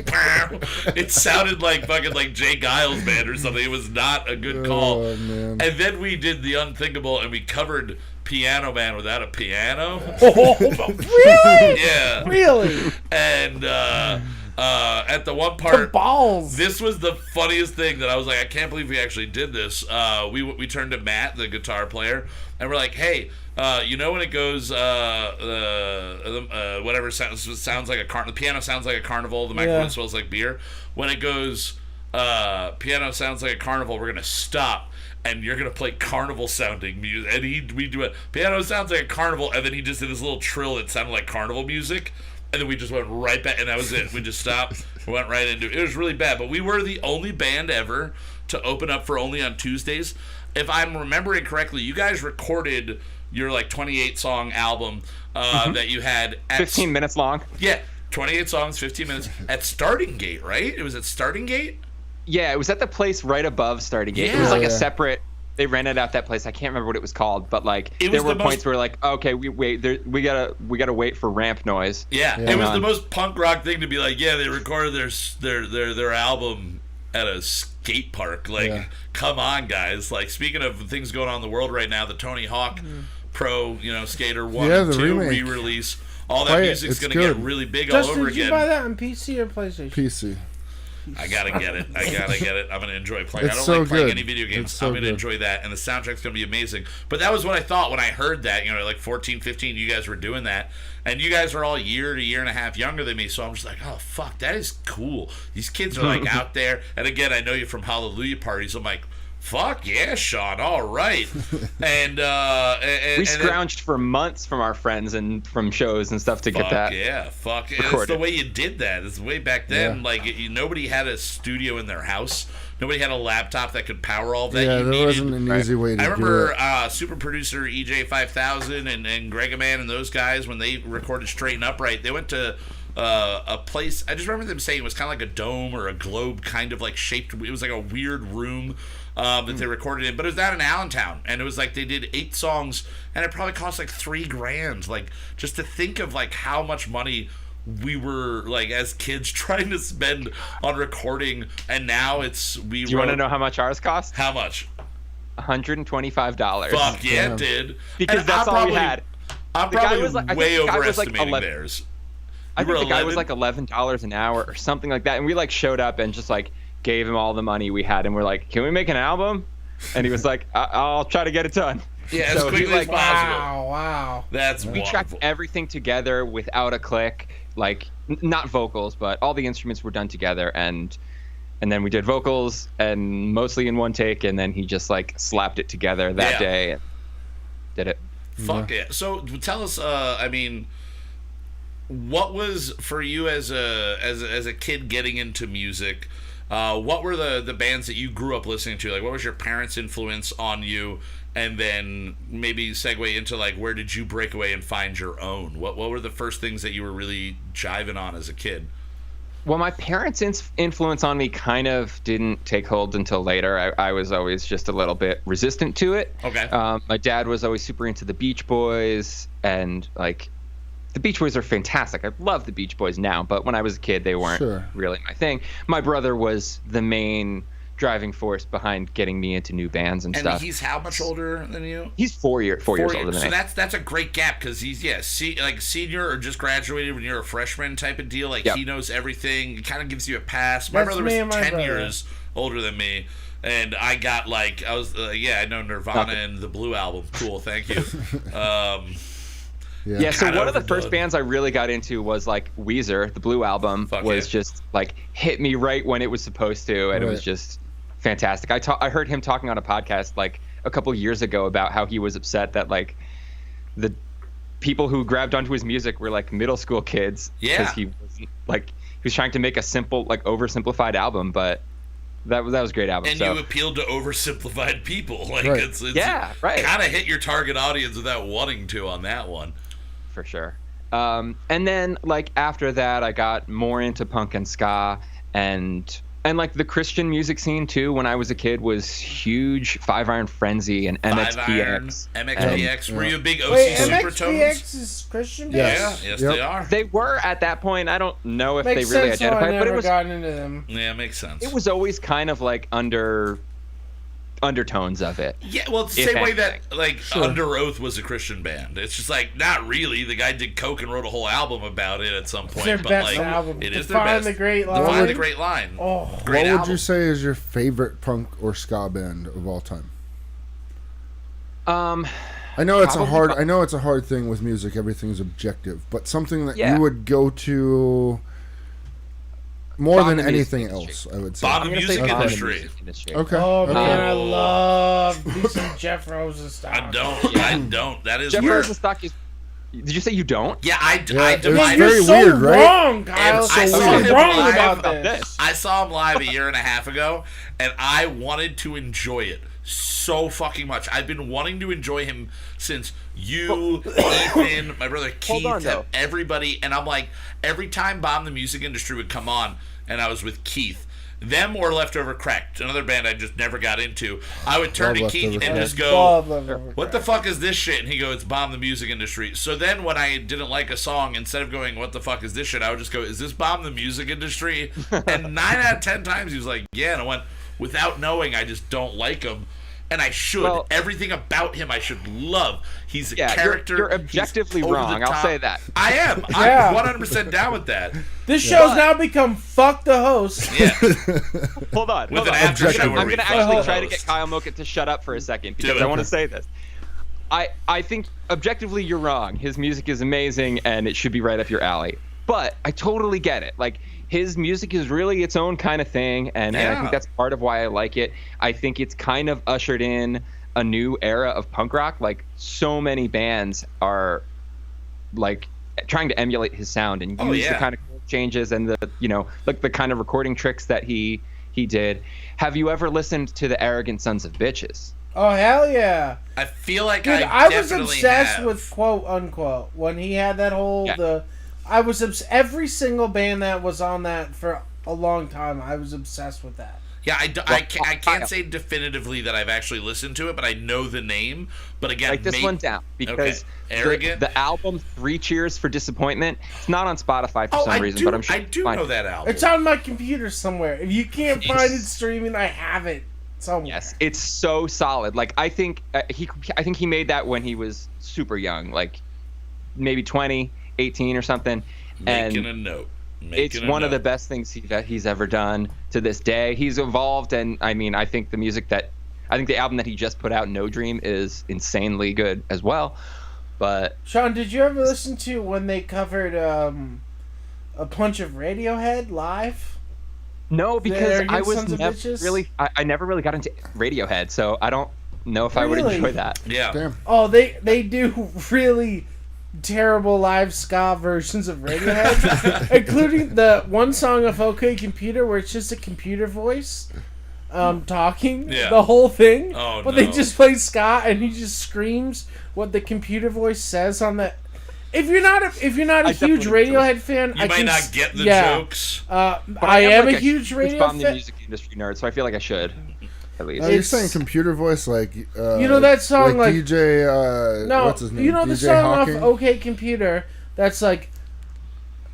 bow. It sounded like fucking like Jay Giles band or something. It was not a good call. Oh, man. And then we did the unthinkable, and we covered Piano Man without a piano. Really? Yeah. Really? And at the one The part, balls. this was the funniest thing that I was like, I can't believe we actually did this. We turned to Matt, the guitar player, and we're like, hey, you know when it goes, whatever sounds like a carnival, the piano sounds like a carnival, the microphone smells like beer. When it goes, piano sounds like a carnival, we're gonna stop. And you're gonna play carnival sounding music, and we do it. Piano sounds like a carnival, and then he just did this little trill that sounded like carnival music. And then we just went right back, and that was it. We just stopped, went right into it. It was really bad, but we were the only band ever to open up for Only on Tuesdays. If I'm remembering correctly, you guys recorded your like 28-song album that you had at 15 minutes long. Yeah, 28 songs, 15 minutes at Starting Gate, right? It was at Starting Gate. Yeah, it was at the place right above Starting Gate. Yeah. It was like Yeah. a separate. They rented out that place. I can't remember what it was called, but like It was there were the most- points where like, okay, we gotta wait for ramp noise. Yeah, Yeah. it was the most punk rock thing to be like, yeah, they recorded their album at a skate park. Like, come on, guys. Like, speaking of things going on in the world right now, the Tony Hawk Pro, Skater 1 and 2 re-release. All that music's going to get really big all over again. Did you buy that on PC or PlayStation? PC. I gotta get it. I'm gonna enjoy playing. It's I don't so like playing good. any video games. It's so I'm gonna good. enjoy that, and the soundtrack's gonna be amazing. But that was what I thought when I heard that. Like 14, 15, you guys were doing that, and you guys are all a year to year and a half younger than me. So I'm just like, oh fuck, that is cool. These kids are like out there. And again, I know you from Hallelujah parties. I'm like, fuck yeah, Sean. All right. And we scrounged for months from our friends and from shows and stuff to get that. Fuck. Recorded. It's the way you did that. It's way back then. Yeah. Like, nobody had a studio in their house. Nobody had a laptop that could power all that. Yeah, there wasn't an easy way to do it. I remember super producer EJ5000 and Gregaman and those guys, when they recorded Straighten Upright, they went to a place. I just remember them saying it was kind of like a dome or a globe, kind of like shaped. It was like a weird room that they recorded in, but it was down in Allentown, and it was like they did 8 songs, and it probably cost like $3,000. Like, just to think of like how much money we were like as kids trying to spend on recording, and now it's Do you want to know how much ours cost? How much? $125. Fuck yeah, it did. Because that's all we had. I'm probably way overestimating theirs. I think the guy was like $11 an hour or something like that, and we like showed up and just like gave him all the money we had, and we're like, can we make an album? And he was like, I'll try to get it done. Yeah, as quickly as possible. Wow. That's we tracked everything together without a click, like not vocals, but all the instruments were done together, and then we did vocals and mostly in one take, and then he just like slapped it together that day and did it. Fuck yeah. So tell us, what was for you as a kid getting into music? What were the bands that you grew up listening to? Like, what was your parents' influence on you? And then maybe segue into like, where did you break away and find your own? What were the first things that you were really jiving on as a kid? Well, my parents' influence on me kind of didn't take hold until later. I was always just a little bit resistant to it. Okay. My dad was always super into the Beach Boys, and like, the Beach Boys are fantastic. I love the Beach Boys now, but when I was a kid, they weren't really my thing. My brother was the main driving force behind getting me into new bands and stuff. And he's how much older than you? He's 4 years older than me. So that's a great gap, because he's like senior or just graduated when you're a freshman type of deal. Like, he knows everything. It kind of gives you a pass. My brother was 10 years older than me. And I got like, I know Nirvana and the Blue Album. Cool, thank you. So one of the first bands I really got into was like Weezer. The Blue Album just like hit me right when it was supposed to, and it was just fantastic. I heard him talking on a podcast like a couple years ago about how he was upset that like the people who grabbed onto his music were like middle school kids, because he was trying to make a simple, like, oversimplified album, but that was a great album. And you appealed to oversimplified people. Like, it's right. Kind of hit your target audience without wanting to on that one. For sure. And then like after that, I got more into punk and ska, and like the Christian music scene too. When I was a kid, was huge. Five Iron Frenzy and MXPX. MXPX. Were you a big OC Supertones? MXPX is Christian band? Yes, they are. They were at that point. I don't know if they really identified, but it was gotten into them. Yeah, it makes sense. It was always kind of like undertones of it. Yeah, well, it's the same way that like Under Oath was a Christian band. It's just like, not really. The guy did coke and wrote a whole album about it at some point. It's their best album. It is their best. Define the Great Line. Define the Great Line. Oh, great what would album. you say is your favorite punk or ska band of all time? I know it's a hard thing with music. Everything's objective, but something that you would go to more than anything else, I would say. Bottom music industry. Okay. Oh man, I love me some Jeff Rosenstock. I don't. That is Jeff weird. Rosenstock is. Did you say you don't? Yeah, I it was divide very You're so weird, right? wrong, Kyle. I So saw him wrong live about this. I saw him live a year and a half ago, and I wanted to enjoy it so fucking much. I've been wanting to enjoy him since you, Ethan, my brother Keith, everybody, and I'm like, every time Bomb the Music Industry would come on, and I was with Keith, them or Leftover Cracked, another band I just never got into, I would turn to Keith and just go, what the fuck is this shit? And he goes, it's Bomb the Music Industry. So then when I didn't like a song, instead of going, what the fuck is this shit, I would just go, is this Bomb the Music Industry? And 9 out of 10 times he was like, yeah. And I went, without knowing, I just don't like him. And I should. Well, everything about him I should love. He's a character. You're objectively wrong. I'll say that. I am. Yeah. I'm 100% down with that. This show's now become fuck the host. Yeah. Hold on. With an after show where I'm we going to fuck actually the try to host. get Kyle Mocha to shut up for a second because Do I it. want to say this. I think objectively you're wrong. His music is amazing and it should be right up your alley. But I totally get it. Like, his music is really its own kind of thing, and I think that's part of why I like it. I think it's kind of ushered in a new era of punk rock. Like, so many bands are like trying to emulate his sound and use the kind of chord changes and the kind of recording tricks that he did. Have you ever listened to the Arrogant Sons of Bitches? Oh, hell yeah. I feel like Dude, I was definitely obsessed have. with quote unquote when he had that whole Yeah. I was every single band that was on that for a long time. I was obsessed with that. Yeah, I can't say definitively that I've actually listened to it, but I know the name. But again, Write this one down because Arrogant. the album Three Cheers for Disappointment, it's not on Spotify for some reason, but I'm sure I do know that album. It's on my computer somewhere. If you can't find it streaming, I have it somewhere. Yes, it's so solid. Like, I think he made that when he was super young, like maybe 20, 18 or something. Making and a note. It's one of the best things he's ever done to this day. He's evolved, and I mean, I think the album that he just put out, No Dream, is insanely good as well. But Sean, did you ever listen to when they covered a bunch of Radiohead live? no, because I was Sons of never Bitches? really, I never really got into Radiohead, so I don't know if I would Really? enjoy that. Yeah. Damn. Oh, they do really terrible live ska versions of Radiohead, including the one song of OK Computer where it's just a computer voice talking the whole thing. Oh, but no. they just play ska and he just screams what the computer voice says on the. If you're not a huge Radiohead fan, You might not get the jokes. I am am like a huge bomb Radiohead the fan. music industry nerd, so I feel like I should at least. You're saying computer voice like You know that song like DJ no, what's his name? you know the DJ song Hawking? off OK Computer that's like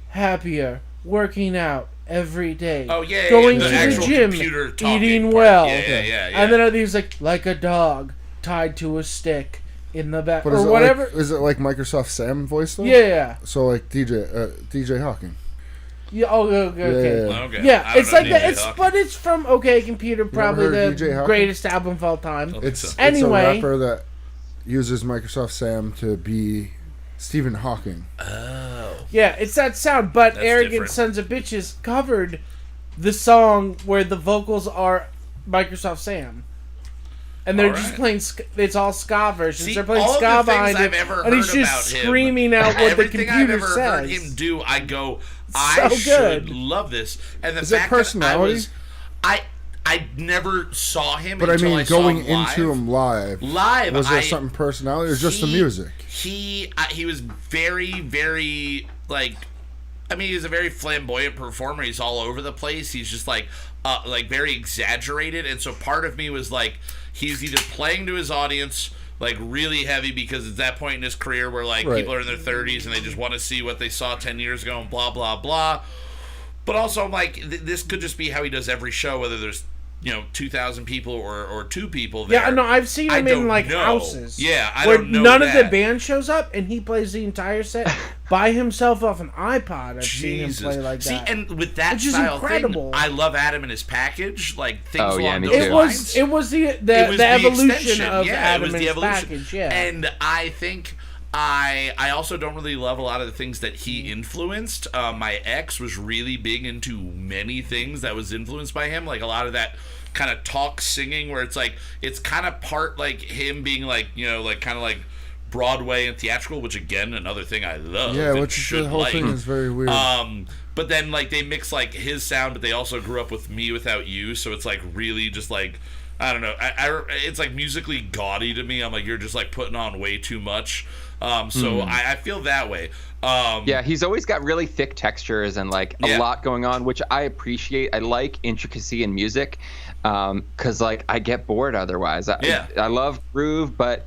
happier, working out every day. Oh, yeah, going the to the actual gym, computer talking eating part. well. Yeah. And then he's like a dog tied to a stick in the back But or is it whatever. Like, is it like Microsoft Sam voice though? Yeah. So like DJ Hawking. Yeah. Oh, okay. Okay. Yeah, I don't it's know like DJ that. Hawking. But it's from OK Computer, probably heard DJ the Hawking? greatest album of all time. It's Anyway. a rapper that uses Microsoft Sam to be Stephen Hawking. Yeah, it's that sound. But That's Arrogant different. Sons of Bitches covered the song where the vocals are Microsoft Sam. And they're just playing, it's all ska versions. See, they're playing all ska the things behind I've it. ever And he's heard just about him, screaming out what the everything I've computer ever heard says. him do, I go, So I should good. love this. And the Is it fact personality? that I never saw him But I until mean, I saw going him live. into him live, was there something personality or just the music? He was very, very like. I mean, he's a very flamboyant performer. He's all over the place. He's just like very exaggerated. And so part of me was like, he's either playing to his audience like really heavy because it's that point in his career where like people are in their 30s and they just want to see what they saw 10 years ago and blah blah blah. But also, I'm like, this could just be how he does every show, whether there's 2,000 people or 2 people there. Yeah, no, I've seen him in like know. houses. Yeah, I where don't know none of the that. band shows up and he plays the entire set by himself off an iPod. I've seen him play like that. See, and with that Which is style incredible. thing, I love Adam and his package, like things Oh, yeah, along me those too. lines. it was the It was evolution extension. of Yeah, Adam it was and the his evolution. package. Yeah, And I think I also don't really love a lot of the things that he influenced. My ex was really big into many things that was influenced by him, like a lot of that kind of talk singing where it's kind of part like him being like kind of like Broadway and theatrical, which again another thing I love. Yeah, and which should the whole like. thing is very weird. But then like they mix like his sound, but they also grew up with Me Without You, so it's like really just like I don't know. It's like musically gaudy to me. I'm like, you're just like putting on way too much. So I feel that way. Yeah, he's always got really thick textures and like a lot going on, which I appreciate. I like intricacy in music because like I get bored otherwise. I love groove, but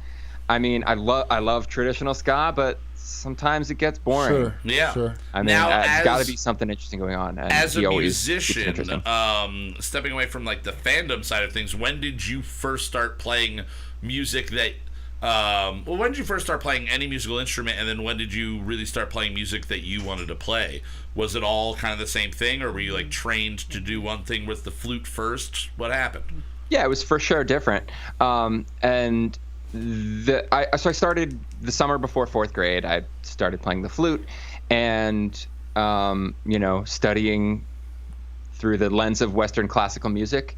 I mean I love traditional ska, but sometimes it gets boring. Sure. Yeah. Sure. I mean, Now, there's got to be something interesting going on. And As a he always keeps it musician, interesting. stepping away from like the fandom side of things, when did you first start playing music that? When did you first start playing any musical instrument, and then when did you really start playing music that you wanted to play? Was it all kind of the same thing, or were you like trained to do one thing with the flute first? What happened? Yeah, it was for sure different. So I started the summer before 4th grade. I started playing the flute, and studying through the lens of Western classical music,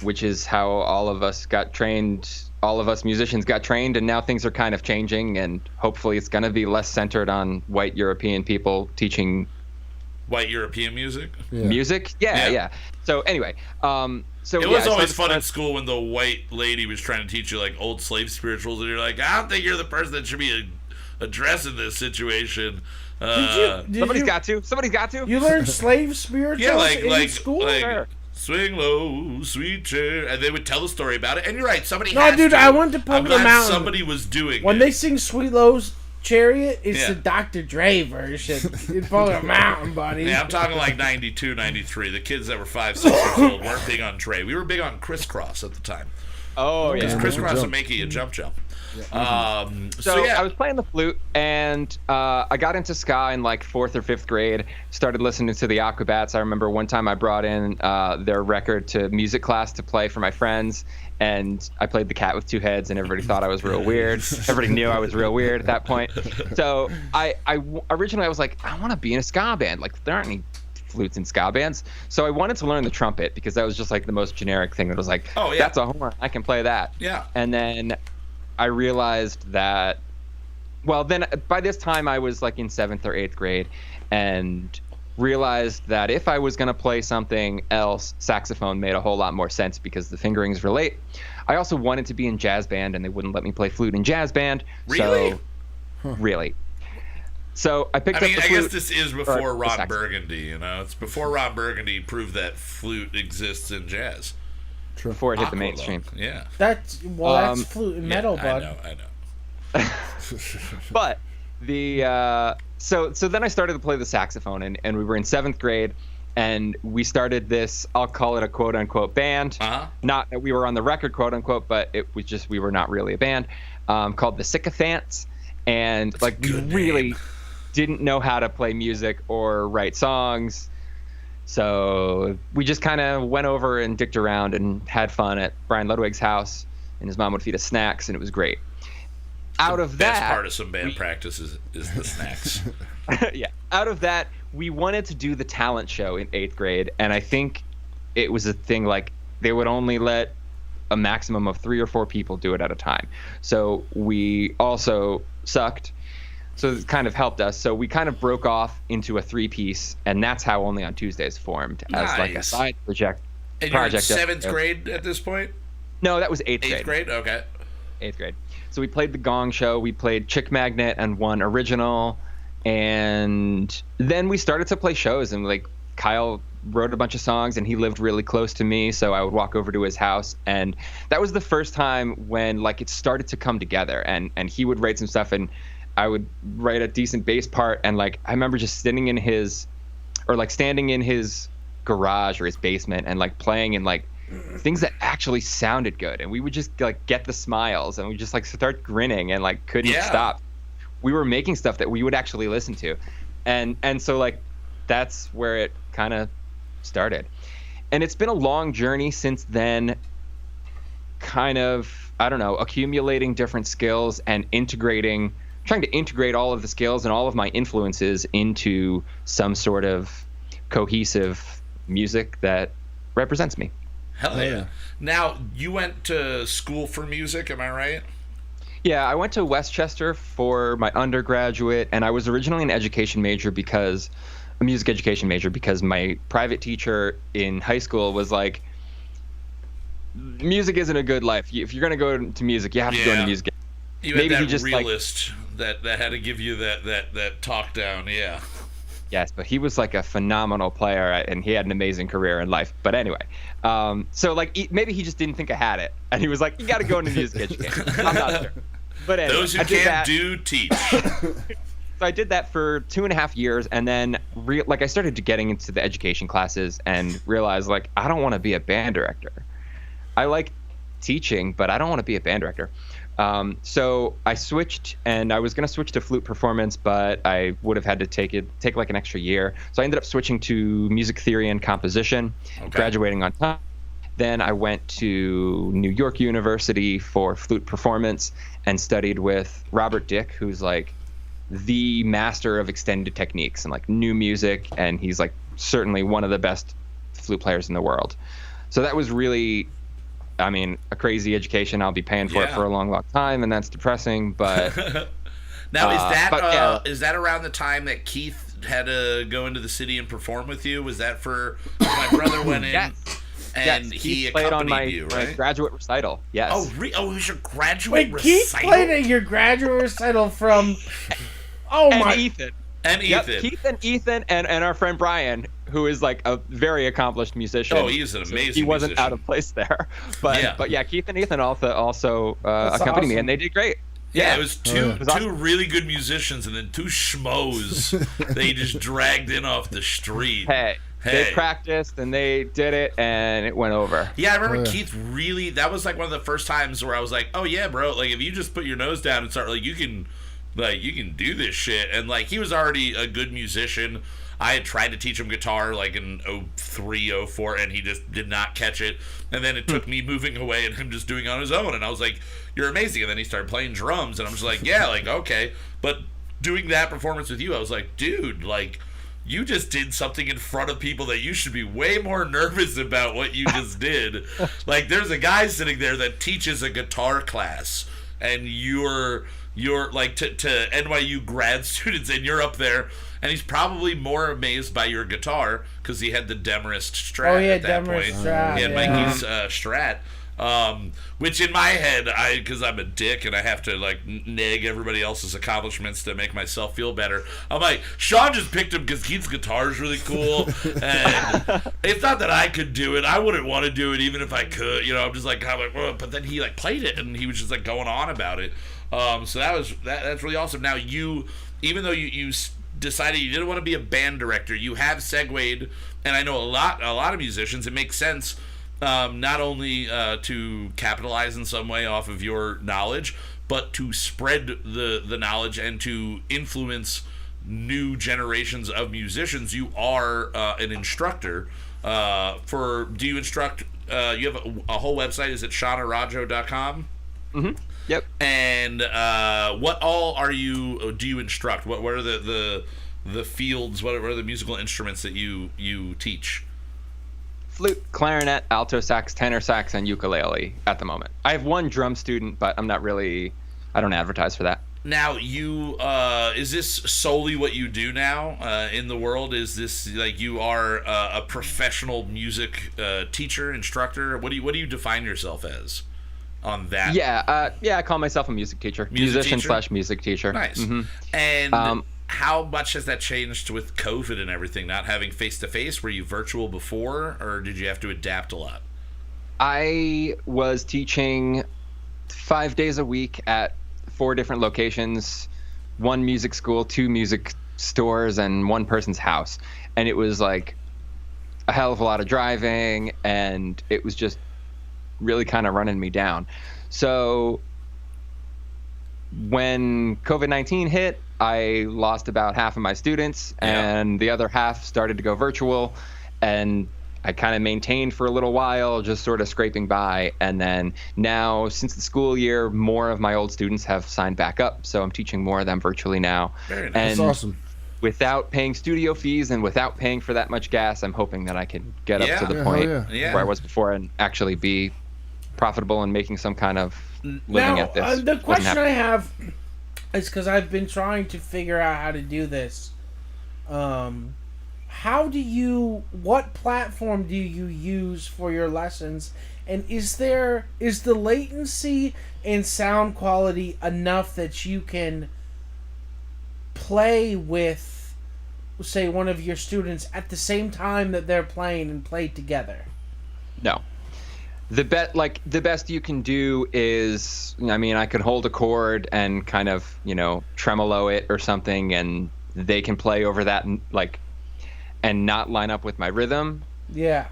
which is how all of us got trained. All of us musicians got trained, and now things are kind of changing, and hopefully it's going to be less centered on white European people teaching White European music? Music? Yeah. So anyway, it was always fun at school when the white lady was trying to teach you like old slave spirituals, and you're like, I don't think you're the person that should be addressing this situation. Somebody's got to. You learned slave spirituals in school? Sure. Swing low, sweet chair, and they would tell the story about it. And you're right, somebody. I went to Poker Mountain. Somebody was doing when it. they sing Sweet Low's Chariot. It's the Dr. Dre version. In Poker Mountain, buddy. Yeah, I'm talking like 92, 93. The kids that were 5, 6 years old weren't big on Dre. We were big on crisscross at the time. Oh yeah, crisscross would make you jump. Yeah. So I was playing the flute, and I got into ska in like 4th or 5th grade. Started listening to the Aquabats. I remember one time I brought in their record to music class to play for my friends, and I played The Cat with Two Heads, and everybody thought I was real weird. Everybody knew I was real weird at that point. So I originally was like, I want to be in a ska band. Like, there aren't any flutes in ska bands. So I wanted to learn the trumpet because that was just like the most generic thing that was like, oh yeah, that's a horn, I can play that. Yeah. And then I realized that, well, then by this time I was like in 7th or 8th grade, and realized that if I was going to play something else, saxophone made a whole lot more sense because the fingerings relate. I also wanted to be in jazz band, and they wouldn't let me play flute in jazz band. Really? Really. So I picked up the flute. I guess this is before Ron Burgundy, It's before Ron Burgundy proved that flute exists in jazz. True. Before it hit the mainstream. Yeah. That's flute and metal, bud. I know. But so then I started to play the saxophone, and we were in 7th grade, and we started this, I'll call it a quote unquote band. Not that we were on the record, quote unquote, but it was just, we were not really a band, called the Sycophants. And like, we really didn't know how to play music or write songs. So we just kind of went over and dicked around and had fun at Brian Ludwig's house, and his mom would feed us snacks, and it was great. The best part of some band practice is the snacks. Yeah. Out of that, we wanted to do the talent show in 8th grade, and I think it was a thing like they would only let a maximum of 3 or 4 people do it at a time. So we also sucked. So it kind of helped us. So we kind of broke off into a 3-piece, and that's how Only on Tuesdays formed as like a side project. And you're in 7th grade at this point? No, that was 8th grade. 8th grade? Okay. 8th grade. So we played the Gong Show, we played Chick Magnet and one original, and then we started to play shows, and like Kyle wrote a bunch of songs, and he lived really close to me, so I would walk over to his house, and that was the first time when like it started to come together, and he would write some stuff, and I would write a decent bass part, and like I remember just standing in his garage or his basement and like playing and like things that actually sounded good, and we would just like get the smiles, and we just like start grinning and like couldn't stop. We were making stuff that we would actually listen to, and so like that's where it kind of started, and it's been a long journey since then, kind of, I don't know, accumulating different skills and trying to integrate all of the skills and all of my influences into some sort of cohesive music that represents me. Hell yeah. Now, you went to school for music, am I right? Yeah, I went to Westchester for my undergraduate, and I was originally an music education major because my private teacher in high school was like, music isn't a good life. If you're going to go to music, you have to go into music. You had that realist that had to give you that talk down, yeah. Yes, but he was like a phenomenal player, and he had an amazing career in life. But anyway, so like maybe he just didn't think I had it, and he was like, "You got to go into music education." I'm not sure. But anyway, those who can't do teach. So I did that for 2.5 years, and then I started getting into the education classes and realized I don't want to be a band director. I like teaching, but I don't want to be a band director. So I switched, and I was going to switch to flute performance, but I would have had to take an extra year. So I ended up switching to music theory and composition, graduating on time. Then I went to New York University for flute performance and studied with Robert Dick, who's the master of extended techniques and new music, and he's certainly one of the best flute players in the world. So that was really, a crazy education. I'll be paying for it for a long time, and that's depressing. But now, is that around the time that Keith had to go into the city and perform with you? Was that for my brother went in? And he played on accompanied you, right? my graduate recital. Yes. Oh, it was your graduate recital? Keith played at your graduate recital from. Ethan. Keith and Ethan and our friend Brian, who is a very accomplished musician. Oh, he's an amazing He wasn't musician. Out of place there. But Keith and Ethan also accompanied me, and they did great. Yeah, it was two really good musicians and then two schmoes they just dragged in off the street. Hey. They practiced and they did it and it went over. Yeah, I remember Keith really, that was one of the first times where I was like, oh yeah, bro, if you just put your nose down and start, you can do this shit. And he was already a good musician. I had tried to teach him guitar in 03, 04, and he just did not catch it. And then it took me moving away and him just doing it on his own. And I was like, you're amazing. And then he started playing drums and I'm just like, yeah, okay. But doing that performance with you, I was like, dude, you just did something in front of people that you should be way more nervous about what you just did. There's a guy sitting there that teaches a guitar class, and you're to NYU grad students, and you're up there, and he's probably more amazed by your guitar because he had the Demarest Strat. Oh, yeah, at that Demarest point. Strat. He had Mikey's Strat. Which in my head, because I'm a dick and I have to nag everybody else's accomplishments to make myself feel better, I'm like, Sean just picked him because Keith's guitar is really cool, and it's not that I could do it. I wouldn't want to do it even if I could. I'm just well, but then he played it and he was just going on about it. So that's really awesome. Now even though you decided you didn't want to be a band director, you have segued, and I know a lot of musicians. It makes sense. Not only to capitalize in some way off of your knowledge, but to spread the knowledge and to influence new generations of musicians. You are an instructor. Do you instruct? You have a whole website. Is it SeanArawjo.com? Mm-hmm. Yep. And what all do you instruct? What are the fields? What are the musical instruments that you teach? Flute, clarinet, alto sax, tenor sax, and ukulele at the moment. I have one drum student, but I don't advertise for that. Now, is this solely what you do now in the world? Is this you are a professional music teacher, instructor? What do you define yourself as on that? Yeah, I call myself a music teacher, musician/music teacher. Nice. Mm-hmm. And how much has that changed with COVID and everything? Not having face-to-face? Were you virtual before, or did you have to adapt a lot? I was teaching 5 days a week at 4 different locations, 1 music school, 2 music stores, and 1 person's house. And it was a hell of a lot of driving, and it was just really kind of running me down. So when COVID-19 hit, I lost about half of my students, and the other half started to go virtual, and I kind of maintained for a little while, just sort of scraping by. And then now, since the school year, more of my old students have signed back up, so I'm teaching more of them virtually now. Very nice. That's awesome. Without paying studio fees and without paying for that much gas, I'm hoping that I can get up to the point where I was before and actually be profitable and making some kind of living at this. The question I have is, because I've been trying to figure out how to do this. What platform do you use for your lessons? And is the latency and sound quality enough that you can play with, say, one of your students at the same time that they're playing and play together? No. The best you can do is, I mean, I could hold a chord and kind of, tremolo it or something, and they can play over that, and not line up with my rhythm. Yeah.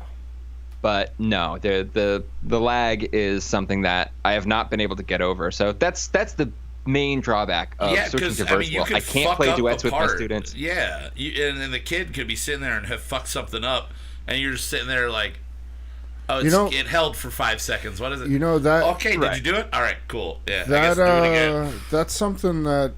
But no, the lag is something that I have not been able to get over. So that's the main drawback of switching to Versatile. I can't play duets with my students. Yeah, and then the kid could be sitting there and have fucked something up, and you're just sitting there like, oh, it held for 5 seconds. What is it? That. Okay, did you do it? All right, cool. Yeah, that, I guess do it again. That's something that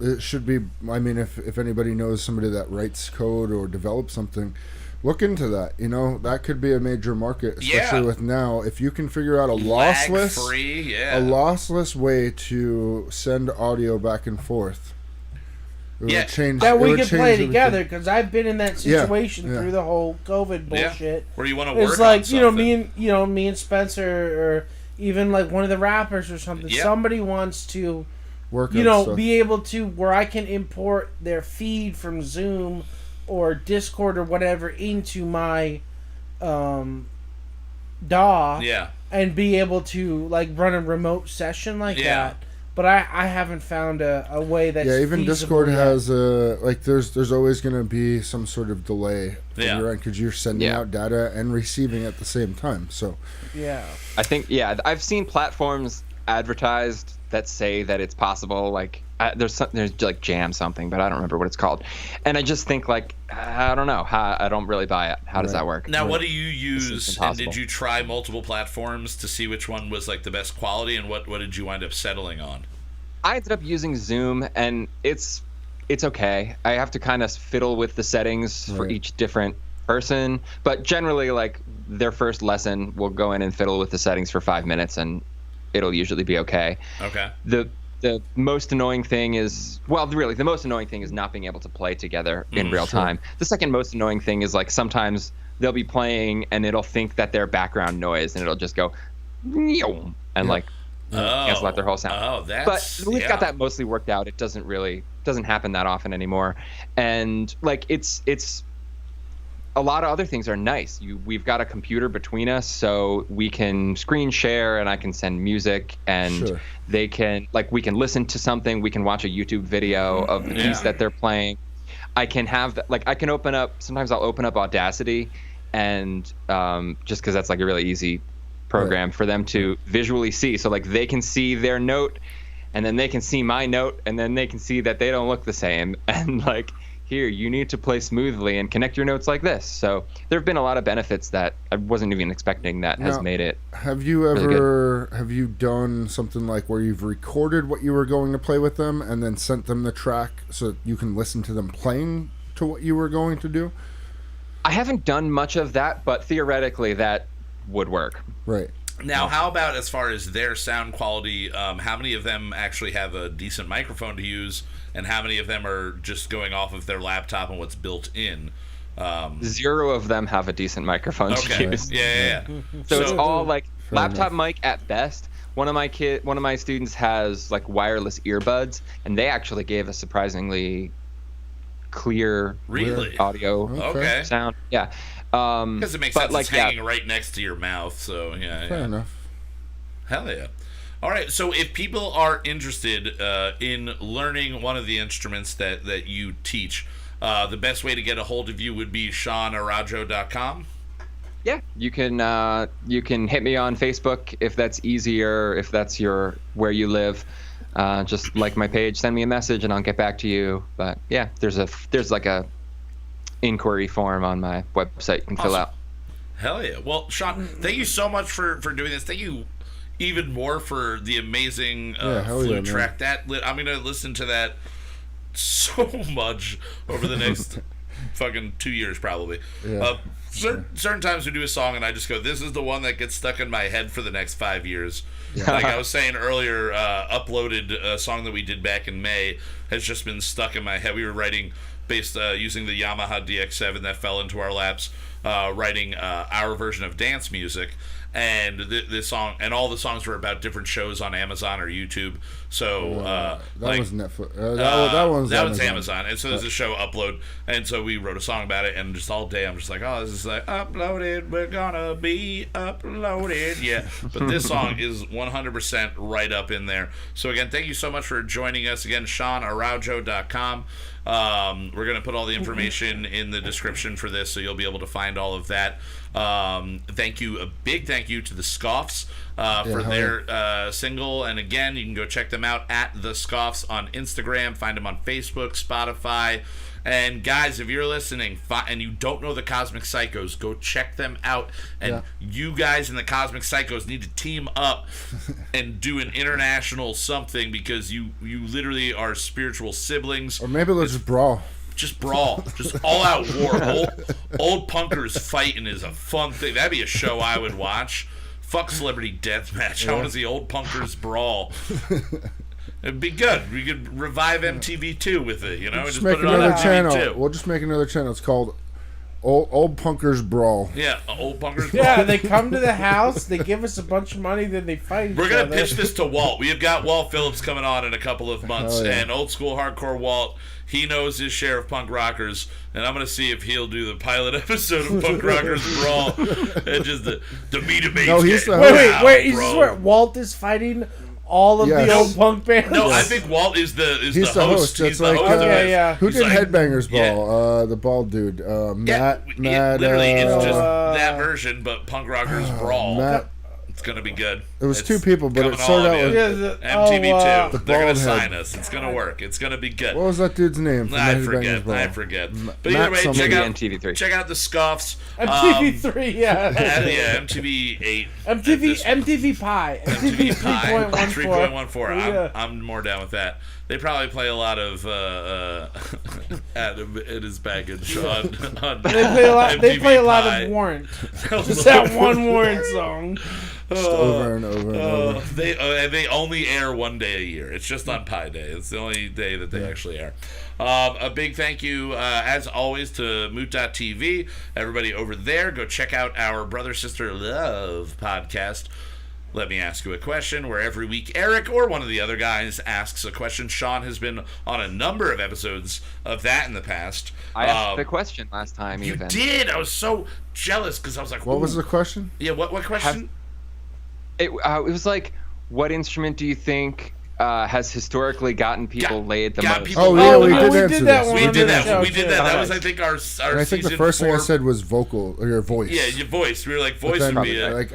it should be. I mean, if anybody knows somebody that writes code or develops something, look into that. That could be a major market, especially with now. If you can figure out a lossless way to send audio back and forth, it would change. That we could play together, because I've been in that situation through the whole COVID bullshit. Where you want to work? It's like on me and Spencer, or even like one of the rappers or something. Yeah. Somebody wants to work, be able to where I can import their feed from Zoom or Discord or whatever into my DAW, and be able to run a remote session that. But I haven't found a way that's even Discord has there's always going to be some sort of delay from your end, because you're sending out data and receiving at the same time. So I think I've seen platforms advertised that say that it's possible. There's like Jam something, but I don't remember what it's called. And I just think I don't know. I don't really buy it. How does that work? Now, what do you use? And did you try multiple platforms to see which one was the best quality, and what did you wind up settling on? I ended up using Zoom, and it's okay. I have to kind of fiddle with the settings for each different person, but generally, their first lesson, we'll go in and fiddle with the settings for 5 minutes, and it'll usually be okay. Okay. The most annoying thing is, the most annoying thing is not being able to play together in real time. The second most annoying thing is sometimes they'll be playing and it'll think that they're background noise, and it'll just go and cancel out their whole sound. But we've got that mostly worked out. It doesn't happen that often anymore. And it's a lot of other things are nice. We've got a computer between us, so we can screen share, and I can send music, and they can we can listen to something. We can watch a YouTube video of the piece that they're playing. I can have I can open up. Sometimes I'll open up Audacity, and just because that's a really easy program for them to visually see. So they can see their note, and then they can see my note, and then they can see that they don't look the same, and here, you need to play smoothly and connect your notes like this. So there have been a lot of benefits that I wasn't even expecting that has made it. Have you have you done something where you've recorded what you were going to play with them and then sent them the track so you can listen to them playing to what you were going to do? I haven't done much of that, but theoretically that would work. Right. Now, how about as far as their sound quality? How many of them actually have a decent microphone to use, and how many of them are just going off of their laptop and what's built in? 0 of them have a decent microphone to use. Yeah. So it's all laptop mic at best. One of my students has wireless earbuds, and they actually gave a surprisingly clear audio sound. Yeah. Because it makes sense. It's hanging right next to your mouth, so Fair enough. Hell yeah. All right, so if people are interested in learning one of the instruments that you teach, the best way to get a hold of you would be SeanArawjo.com. Yeah, you can hit me on Facebook if that's easier, if that's where you live. Just like my page, send me a message and I'll get back to you. But yeah, there's a inquiry form on my website you can fill out. Hell yeah. Well, Sean, thank you so much for doing this. Thank you even more for the amazing flute track. I'm going to listen to that so much over the next fucking 2 years probably. Certain times we do a song and I just go, this is the one that gets stuck in my head for the next 5 years. Like I was saying earlier, Uploaded, a song that we did back in May, has just been stuck in my head. We were writing based using the Yamaha DX7 that fell into our laps writing our version of dance music. And this song and all the songs were about different shows on Amazon or YouTube. So that was Netflix. That one's Amazon. And so there's a show Upload, and so we wrote a song about it. And just all day I'm just like, oh, this is like uploaded. We're gonna be uploaded. Yeah, but this song is 100% right up in there. So again, thank you so much for joining us again. SeanArawjo.com. We're going to put all the information in the description for this, so you'll be able to find all of that. Thank you, a big thank you to the Scoffs for their single. And again, you can go check them out at the Scoffs on Instagram. Find them on Facebook, Spotify. And guys, if you're listening and you don't know the Cosmic Psychos, go check them out. And you guys and the Cosmic Psychos need to team up and do an international something, because you literally are spiritual siblings. Or maybe let's just brawl. Just brawl. Just all-out war. Old punkers fighting is a fun thing. That'd be a show I would watch. Fuck Celebrity Deathmatch. I want to see old punkers brawl. It'd be good. We could revive MTV2 with it, you know? Just make another channel. We'll just make another channel. It's called Old Punkers Brawl. Yeah, Old Punkers Brawl. Yeah, they come to the house, they give us a bunch of money, then they fight each other. We're going to pitch this to Walt. We have got Walt Phillips coming on in a couple of months, and old school hardcore Walt, he knows his share of punk rockers, and I'm going to see if he'll do the pilot episode of Punk Rockers Brawl. And just the meat and No, he's the wait, is this where Walt is fighting all of the old punk bands? No, I think Walt is the host. He's the host of it. Who did Headbangers Ball? The bald dude. Matt. Literally, it's just that version, but Punk Rockers Brawl. Matt. It's going to be good. It was two people, but it started out with MTV2. They're going to sign us. It's going to work. It's going to be good. What was that dude's name? I forget. But either way, check out the Scoffs. MTV3, yeah. MTV8. MTV Pie. MTV 3.14. I'm more down with that. They probably play a lot of Adam and his baggage on They play a lot of Warrant. Just that one Warrant song. Just over and over and over. They only air one day a year. It's just on Pi Day. It's the only day that they actually air. A big thank you, as always, to Moot.tv. Everybody over there, go check out our Brother Sister Love podcast. Let Me Ask You a Question, where every week Eric or one of the other guys asks a question. Sean has been on a number of episodes of that in the past. I asked the question last time. You did? I was so jealous because I was like, what was the question? Yeah, what question? It was like, what instrument do you think has historically gotten people laid the most? Oh, yeah, we did that. We did that. That was, I think, our I think the first thing I said was vocal, or your voice. Yeah, your voice. We were like, voice would be it. Like,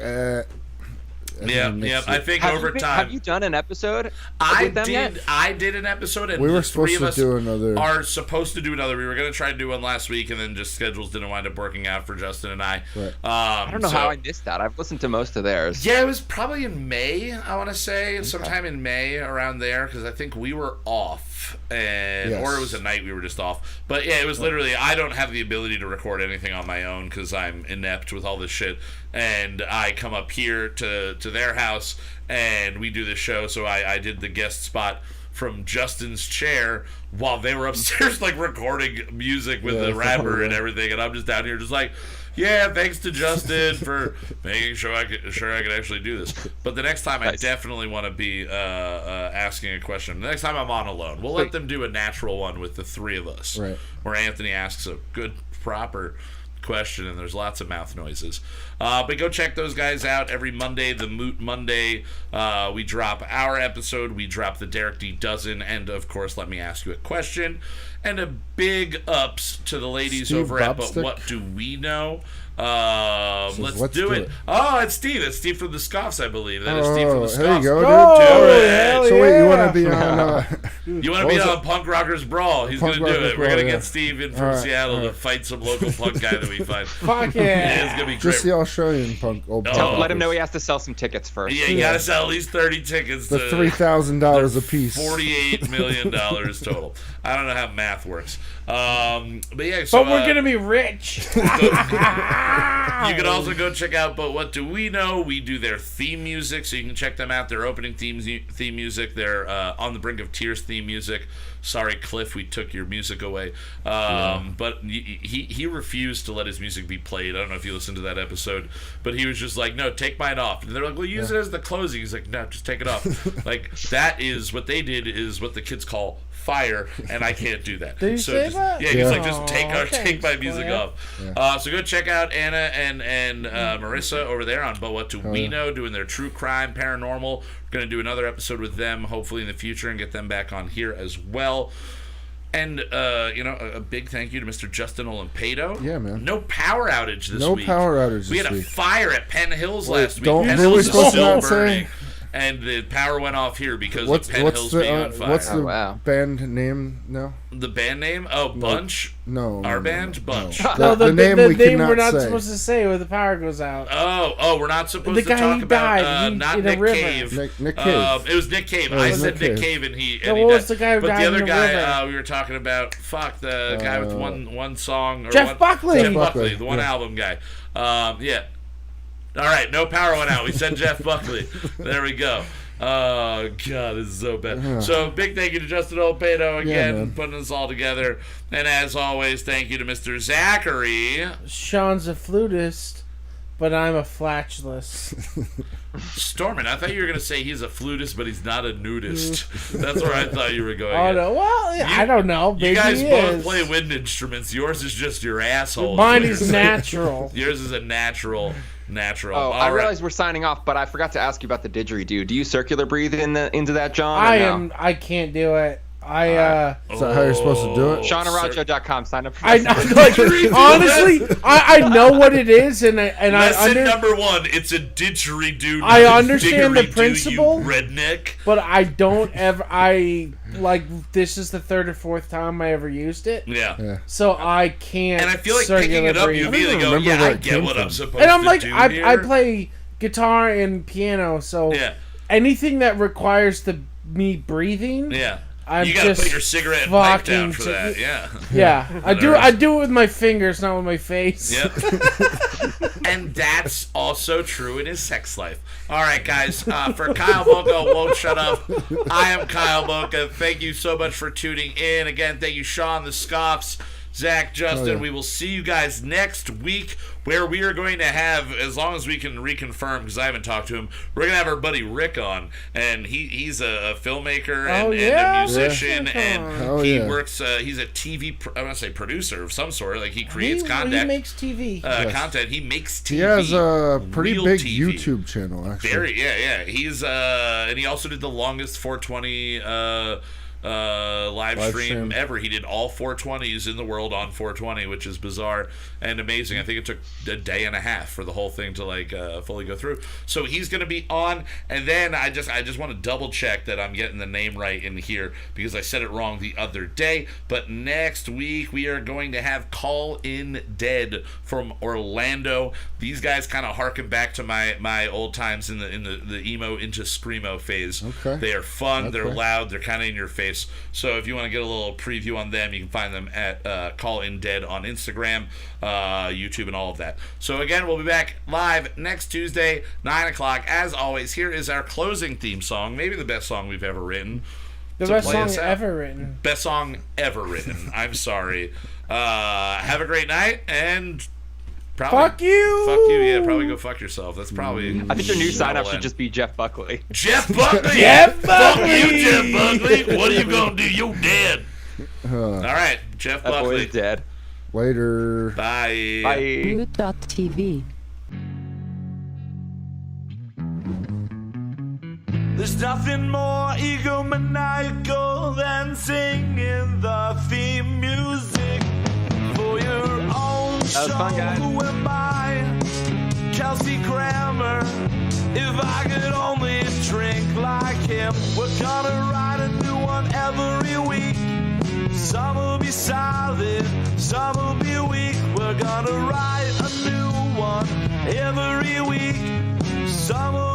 yeah. I think over time. Have you done an episode with them yet? I did an episode, and we were the three supposed of us to do another. Are supposed to do another. We were going to try to do one last week, and then just schedules didn't wind up working out for Justin and I. Right. I don't know how I missed that. I've listened to most of theirs. Yeah, it was probably in May. I want to say sometime in May around there, because I think we were off, or it was a night we were just off. But yeah, it was literally. I don't have the ability to record anything on my own because I'm inept with all this shit. And I come up here to their house, and we do this show. So I did the guest spot from Justin's chair while they were upstairs, like, recording music with the rapper and everything. And I'm just down here just like, yeah, thanks to Justin for making sure I could actually do this. But the next time, I definitely want to be asking a question. The next time I'm on alone, we'll let them do a natural one with the three of us, where Anthony asks a good, proper question, and there's lots of mouth noises. But go check those guys out every Monday, the Moot Monday. We drop our episode, we drop the Derek D Dozen, and of course, Let Me Ask You a Question. And a big ups to the ladies Steve over at Bobstick. But What Do We Know? Let's do it. Oh, it's Steve. It's Steve from the Scoffs, I believe. That is Steve from the Scoffs. There you go, dude. Oh, so wait, you want to be on? You want to be on Punk Rockers Brawl? He's going to do it. We're going to get Steve in from Seattle to fight some local punk guy that we find. Fuck yeah! It's going to be great. Just the Australian punk. Let him know he has to sell some tickets first. Yeah, you got to sell at least 30 tickets. The $3,000 a piece. $48 million total. I don't know how math works. But yeah, so, but we're gonna be rich. You can also go check out But What Do We Know? We do their theme music, so you can check them out. Their opening theme music, their On the Brink of Tears theme music. Sorry, Cliff, we took your music away. But he refused to let his music be played. I don't know if you listened to that episode, but he was just like, no, take mine off. And they're like, well, use it as the closing. He's like, no, just take it off. Like, that is what they did, is what the kids call fire, and I can't do that. Did you say that? Yeah, he's like, just take my music off. Yeah. So go check out Anna and Marissa over there on But What Do We Know, doing their true crime, paranormal. We're going to do another episode with them, hopefully in the future, and get them back on here as well. And, a big thank you to Mr. Justin Olimpedo. Yeah, man. No power outage this week. No power outage this week. We had a fire at Penn Hills last week. Don't Penn really Hills is supposed to still not say? burning. And the power went off here because of Penn Hills being on fire. What's the band name now? The band name? Oh, Bunch? No. Our band? Bunch. No, The name we name cannot we're not say. supposed to say when the power goes out. Oh, we're not supposed The to guy talk who about died, not in a Nick river. Cave. Nick Cave. It was Nick Cave. Oh, I it was said Nick Nick Cave. Cave, and he No, died. what was the guy who but died the other in the guy river? we were talking about, the guy with one song. Or Jeff Buckley. Jeff Buckley, the one album guy. Yeah. All right, no power went out. We said Jeff Buckley. There we go. Oh, God, this is so bad. Yeah. So, big thank you to Justin Olimpedo again, man. putting us all together. And as always, thank you to Mr. Zachary. Sean's a flutist, but I'm a flatulous. Stormin, I thought you were going to say he's a flutist, but he's not a nudist. That's where I thought you were going. Oh, no. Well, I don't know. Maybe You guys he both is. play wind instruments. Yours is just your asshole. Mine what is you're saying. natural. Yours is a natural. Oh, All I right. realize we're signing off, but I forgot to ask you about the didgeridoo. Do you circular breathe into that, John? or no? I can't do it. Is that how you're supposed to do it? SeanArawjo.com. Sign up for I like, honestly, I know what it is, and I Lesson number one: it's a didgeridoo. I not a understand the didgeridoo, principle. you redneck. but I don't ever. This is the third or fourth time I ever used it, Yeah. so I can't. And I feel like picking circular it up, breathe. you immediately go, remember "Yeah, where I it get came what I'm from." supposed And I'm to like, do I here." play guitar and piano, so Yeah. anything that requires me breathing. Yeah. I'm You gotta just put your cigarette and pipe down fucking for that. Yeah. Yeah, I do it with my fingers, not with my face. Yep. And that's also true in his sex life. All right, guys. For Kyle Mocha Won't Shut Up, I am Kyle Mocha. Thank you so much for tuning in. Again, thank you, Sean, the Scoffs, Zach, Justin. yeah. We will see you guys next week, where we are going to have, as long as we can reconfirm, because I haven't talked to him, we're going to have our buddy Rick on. And he's a filmmaker and a musician. Yeah. And he works, he's a TV, I want to say producer of some sort. Like, he creates content. He makes TV. Content. He makes TV. He has a pretty real big TV. YouTube channel, actually. Yeah. He's and he also did the longest 420 live stream ever. He did all 420s in the world on 420, which is bizarre and amazing. I think it took a day and a half for the whole thing to fully go through. So he's going to be on, and then I just want to double check that I'm getting the name right in here, because I said it wrong the other day. But next week we are going to have Call In Dead from Orlando. These guys kind of harken back to my old times in the emo into screamo phase. Okay. They are fun. Okay. They're loud. They're kind of in your face. So if you want to get a little preview on them, you can find them at Call In Dead on Instagram, YouTube, and all of that. So again, we'll be back live next Tuesday, 9 o'clock. As always, here is our closing theme song, maybe the best song we've ever written. The to best play song us out. ever written. Best song ever written. I'm sorry. Have a great night, and probably Fuck you! Fuck you, yeah. Probably go fuck yourself. That's probably... I think your new sign-up should just be Jeff Buckley. Jeff Buckley! Jeff Fuck Buckley! you, Jeff Buckley! What are you gonna do? You're dead. All right, Jeff That Buckley. boy's dead. Later. Bye. Bye. Flute.tv. There's nothing more egomaniacal than singing the theme music for your own That was show. fun, guys. Who am I? Kelsey Grammer. If I could only drink like him, we're gonna write a new one every week. Some will be solid, some will be weak. We're gonna write a new one every week. Some will